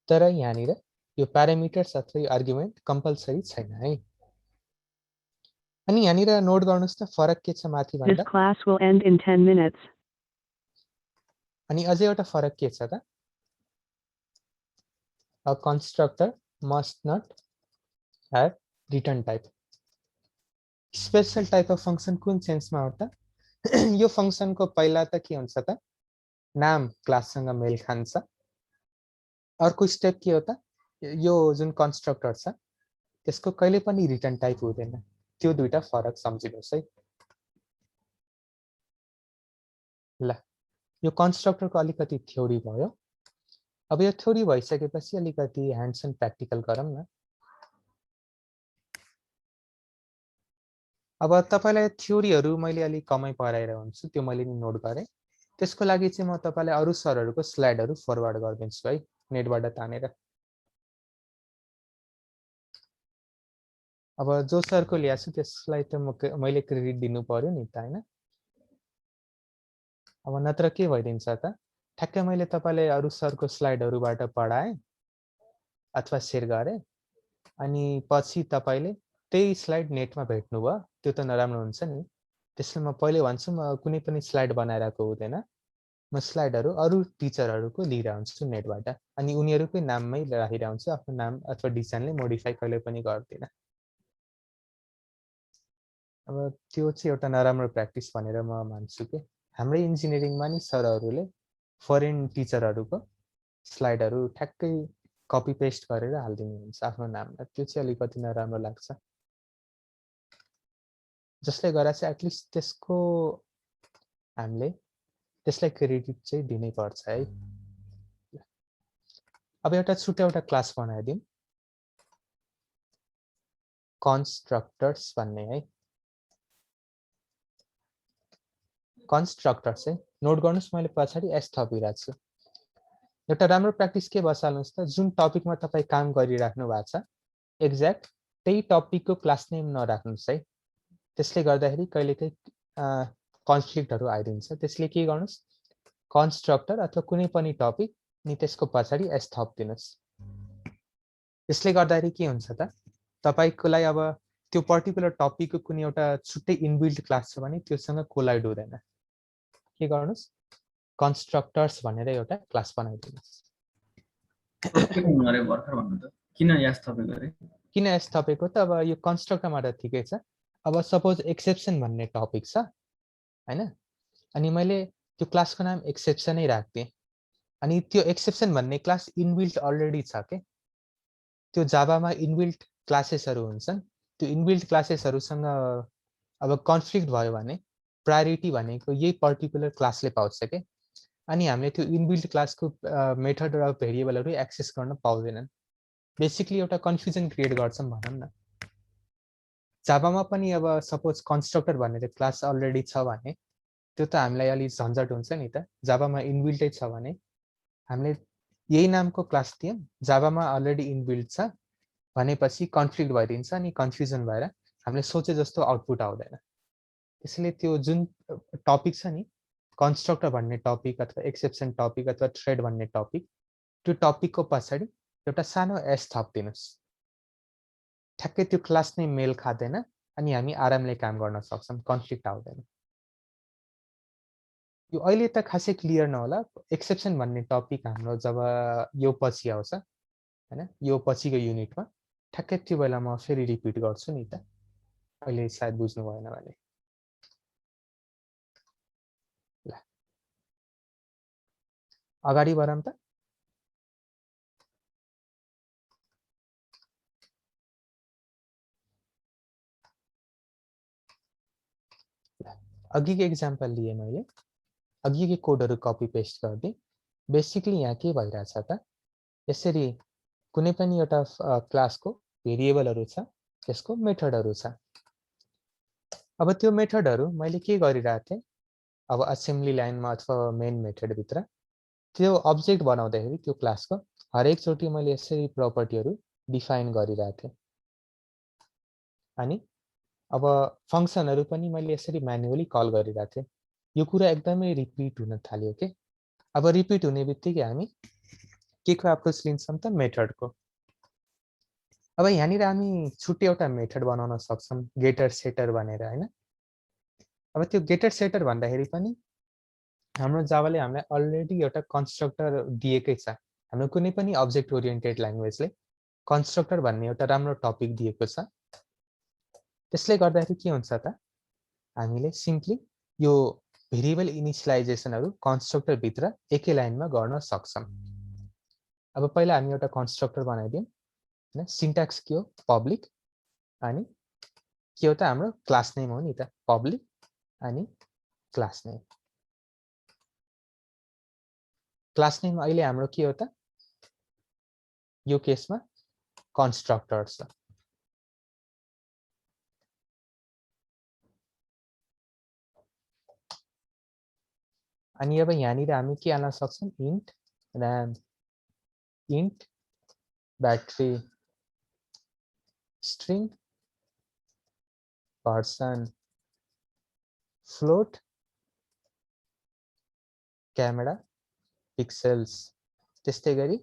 तर यहाँनिर यो प्यारामिटर्स अथवा यो आर्गुमेन्ट कम्पल्सरी छैन है अनि यहाँनिर नोट गर्नुस् त फरक के छ माथि भन्दा This class will end in 10 minutes. अनि अझै एउटा फरक के छ त a constructor must not have return type special type of function कुन सेन्समा हो त यो फंक्शनको पहिला त के हुन्छ त नाम क्लाससँग मेल खान्छ अर्को स्टेप के हो त यो जुन कन्स्ट्रक्टर छ त्यसको कहिले पनि रिटर्न टाइप हुँदैन त्यो दुईटा फरक सम्झिनुहोस् है ल यो कन्स्ट्रक्टरको अलिकति थ्योरी भयो अब यो थ्योरी भइसकेपछि अलिकति ह्यान्ड्स अन प्र्याक्टिकल गरौँ न अब तपाईलाई थ्योरीहरु मैले अलि कमै पढाएर हुन्छु त्यो मैले नि नोट गरे त्यसको लागि चाहिँ म तपाईलाई अरु सरहरुको स्लाइडहरु फरवर्ड गर्दिन्छु है नेटबाट तानेर अब जो सरको ल्याछु त्यसलाई त मैले क्रेडिट दिनु पर्यो नि त हैन अब नत्र के भइदिन्छ त ठ्याक्कै मैले तपाईलाई अरु सरको स्लाइडहरुबाट पढाए अथवा शेयर गरे अनि पछि तपाईले त्यही स्लाइड नेटमा भेट्नु भयो त्यो त नराम्रो हुन्छ नि त्यसले म पहिले भन्छु म कुनै पनि स्लाइड बनाइराको हुँदैन म स्लाइडहरु अरु टिचरहरुको लिएर आउँछु नेटबाट अनि उनीहरुकै नाममै राखिरा हुन्छु आफ्नो नाम अथवा डिजाइनले मोडिफाई कहिले पनि गर्दिन अब त्यो चाहिँ एउटा नराम्रो प्र्याक्टिस भनेर म मान्छु के हाम्रो इन्जिनियरिङमा नि सरहरुले फरेन टिचरहरुको स्लाइडहरु ठ्याक्कै कपी पेस्ट गरेर हाल्दिनुहुन्छ आफ्नो नाममा त्यो चाहिँ अलिकति नराम्रो लाग्छ जसले गर्दा चाहिँ एटलिस्ट त्यसको हामीले त्यसलाई क्रेडिट चाहिँ दिनै पर्छ है। अब एउटा छुट्टै एउटा क्लास बनाइदिउँ, कन्स्ट्रक्टर्स भन्ने है। कन्स्ट्रक्टर चाहिँ नोट गर्नुहोस्, मैले पछाडि एस थपिरहेको छु। एउटा राम्रो प्र्याक्टिस के बसाल्नुहोस् त, जुन टपिकमा तपाईँ काम गरिराख्नु भएको छ एक्ज्याक्ट त्यही टपिकको क्लास नेम नराख्नुहोस् है। त्यसले गर्दाखेरि कहिलेकाहीँ कन्फ्लिक्टहरू आइदिन्छ। त्यसले के गर्नुहोस्, कन्स्ट्रक्टर अथवा कुनै पनि टपिक नि त्यसको पछाडि एस थपिदिनुहोस्। यसले गर्दाखेरि के हुन्छ त, तपाईँकोलाई अब त्यो पर्टिकुलर टपिकको कुनै एउटा छुट्टै इनबिल्ट क्लास छ भने त्योसँग कोलाइड हुँदैन। के गर्नुहोस्, कन्स्ट्रक्टर्स भनेर एउटा क्लास बनाइदिनुहोस्। किन यस थपेको रे? किन यस थपेको त, अब यो कन्स्ट्रक्टरमा त ठिकै छ। अब सपोज एक्सेप्सन भन्ने टपिक छ हैन, अनि मैले त्यो क्लासको नाम एक्सेप्सनै राख्दिएँ, अनि त्यो एक्सेप्सन भन्ने क्लास इनबिल्ट अलरेडी छ के। त्यो जाभामा इनबिल्ट क्लासेसहरू हुन्छन्, त्यो इनबिल्ट क्लासेसहरूसँग अब कन्फ्लिक्ट भयो भने प्रायोरिटी भनेको यही पर्टिकुलर क्लासले पाउँछ के। अनि हामीले त्यो इनबिल्ट क्लासको मेथड र भेरिएबलहरू एक्सेस गर्न पाउँदैनन्। बेसिकली एउटा कन्फ्युजन क्रिएट गर्छौँ भनौँ न। जाभामा पनि अब सपोज कन्स्ट्रक्टर भनेर क्लास अलरेडी छ भने त्यो त हामीलाई अलि झन्झट हुन्छ नि त। जाभामा इनबिल्टै छ भने हामीले यही नामको क्लास दियौँ, जाभामा अलरेडी इनबिल्ट छ भनेपछि कन्फ्लिक्ट भइदिन्छ अनि कन्फ्युजन भएर हामीले सोचे जस्तो आउटपुट आउँदैन। त्यसैले त्यो जुन टपिक छ नि, कन्स्ट्रक्टर भन्ने टपिक अथवा एक्सेप्सन टपिक अथवा थ्रेड भन्ने टपिक, त्यो टपिकको पछाडि एउटा सानो एस थपिदिनुहोस्। ठ्याक्कै त्यो क्लास नै मेल खाँदैन अनि हामी आरामले काम गर्न सक्छौँ, कन्फ्लिक्ट आउँदैन। यो अहिले त खासै क्लियर नहोला, एक्सेप्सन भन्ने टपिक हाम्रो जब यो पछि आउँछ हैन, यो पछिको युनिटमा ठ्याक्कै त्यो बेला म फेरि रिपिट गर्छु नि त, अहिले सायद बुझ्नु भएन भने। ल अगाडि बढौँ त। अघिको एक्जाम्पल लिए मैले, अघिको कोडहरू कपी पेस्ट गरिदिएँ। बेसिकली यहाँ के भइरहेछ त, यसरी कुनै पनि एउटा क्लासको भेरिएबलहरू छ, त्यसको मेथडहरू छ। अब त्यो मेथडहरू मैले के गरिरहेको थिएँ, अब असेम्ब्ली लाइनमा अथवा मेन मेथडभित्र त्यो अब्जेक्ट बनाउँदाखेरि त्यो क्लासको हरेकचोटि मैले यसरी प्रपर्टीहरू डिफाइन गरिरहेको थिएँ। अनि अब फङ्सनहरू पनि मैले यसरी म्यानुअली कल गरिरहेको थिएँ। यो कुरा एकदमै रिपिट हुन थाल्यो के। अब रिपिट हुने बित्तिकै हामी के को एप्रोच लिन्छौँ त, मेथडको। अब यहाँनिर हामी छुट्टै एउटा मेथड बनाउन सक्छौँ, गेटर सेटर भनेर हैन। अब त्यो गेटर सेटर भन्दाखेरि पनि हाम्रो जाभाले हामीलाई अलरेडी एउटा कन्स्ट्रक्टर दिएकै छ। हाम्रो कुनै पनि अब्जेक्ट ओरिएन्टेड ल्याङ्ग्वेजले कन्स्ट्रक्टर भन्ने एउटा राम्रो टपिक दिएको छ। त्यसले गर्दाखेरि के हुन्छ त, हामीले सिम्पली यो भेरिएबल इनिसियलाइजेसनहरू कन्स्ट्रक्टर भित्र एकै लाइनमा गर्न सक्छौँ। अब पहिला हामी एउटा कन्स्ट्रक्टर बनाइदियौँ हैन। सिन्ट्याक्स के हो, पब्लिक, अनि के हो त हाम्रो क्लास नेम हो नि त, पब्लिक अनि क्लास नेम। क्लास नेम अहिले हाम्रो के हो त, यो केसमा कन्स्ट्रक्टर छ। अनि अब यहाँनिर हामी के हाल्न सक्छौँ, int RAM, int battery, string, person, float, camera, pixels, त्यस्तै गरी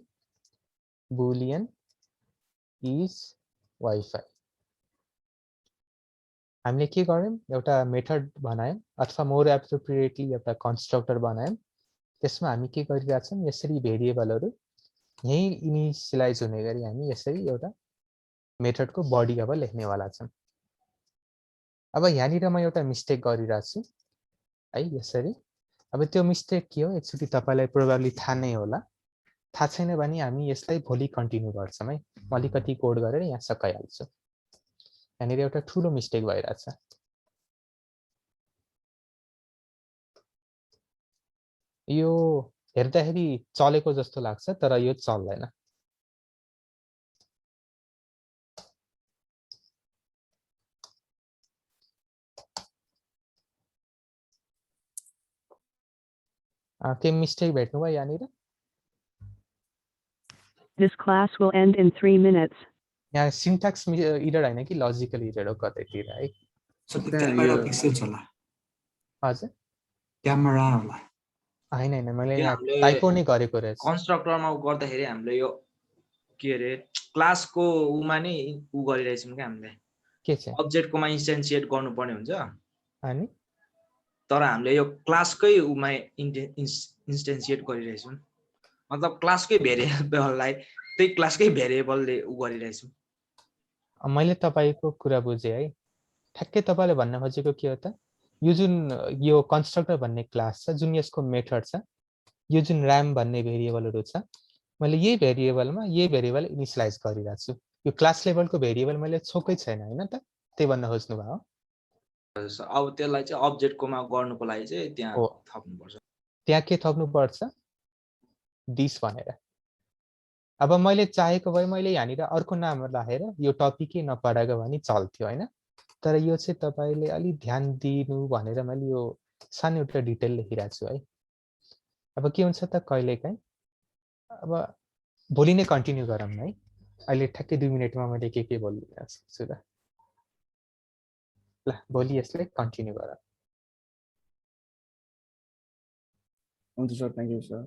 बुलियन, इज, वाइफाई। हामीले के गर्यौँ, एउटा मेथड बनायौँ अथवा मोर एप्रोप्रिएटली एउटा कन्स्ट्रक्टर बनायौँ। त्यसमा हामी के गरिरहेछौँ, यसरी भेरिएबलहरू यही इनिसियलाइज हुने गरी हामी यसरी एउटा मेथडको बडी अब लेख्नेवाला छौँ। अब यहाँनिर म एउटा मिस्टेक गरिरहेको छु है, यसरी। अब त्यो मिस्टेक के हो, एकचोटि तपाईँलाई प्रोबेबली थाहा नै होला। थाहा छैन भने हामी यसलाई भोलि कन्टिन्यू गर्छौँ है। म अलिकति कोड गरेर यहाँ सकाइहाल्छु। यहाँनिर एउटा ठुलो मिस्टेक भइरहेछ। यो हेर्दाखेरि चलेको जस्तो लाग्छ तर यो चल्दैन। के मिस्टेक भेट्नुभयो यहाँनिर? This class will end in 3 minutes. यहाँ सिन्ट्याक्स इरर होइन कि लजिकल इरर हो कतैतिर है। सर त्यो त्यहाँ क्यामेरा यो- पिक्सेल्स होला, हजुर क्यामेरा होला। होइन मैले यहाँ यहाँ हामीले टाइपो नै गरेको रहेछ। कन्स्ट्रक्टरमा गर्दाखेरि हामीले यो के अरे क्लासको उमा नै उ गरिरहेछौँ क्या हामीले के चाहिँ अब्जेक्टकोमा इन्स्टेन्सिएट गर्नुपर्ने हुन्छ अनि तर हामीले यो क्लासकै उमा इन्स्टेन्सिएट गरिरहेछौँ मतलब क्लासकै भेरिएबललाई त्यही क्लासकै भेरिएबलले उ गरिरहेछौँ। मैले तपाईँको कुरा बुझेँ है। ठ्याक्कै तपाईँले भन्न खोजेको के हो त यो जुन यो कन्स्ट्रक्टर भन्ने क्लास छ जुन यसको मेथड छ यो जुन र्याम भन्ने भेरिएबलहरू छ मैले यही भेरिएबलमा यही भेरिएबल इनिसियलाइज गरिरहेको छु। यो क्लास लेभलको भेरिएबल मैले छोकै छैन होइन त त्यही भन्न खोज्नु भयो। अब त्यसलाई चाहिँ अब्जेक्टकोमा गर्नुको लागि चाहिँ त्यहाँ हो थप्नुपर्छ। त्यहाँ के थप्नुपर्छ दिस भनेर। अब मैले चाहेको भए मैले यहाँनिर अर्को नाम राखेर यो टपिकै नपढाएको भने चल्थ्यो होइन तर यो चाहिँ तपाईँले अलि ध्यान दिनु भनेर मैले यो सानो एउटा डिटेल लेखिरहेको छु है। अब के हुन्छ त कहिलेकाहीँ अब भोलि नै कन्टिन्यू गरौँ है। अहिले ठ्याक्कै 2 मिनेटमा मैले के बोलिरहेको छु र ल भोलि यसलाई कन्टिन्यू गरौँ। हुन्छ सर, थ्याङ्क यू सर।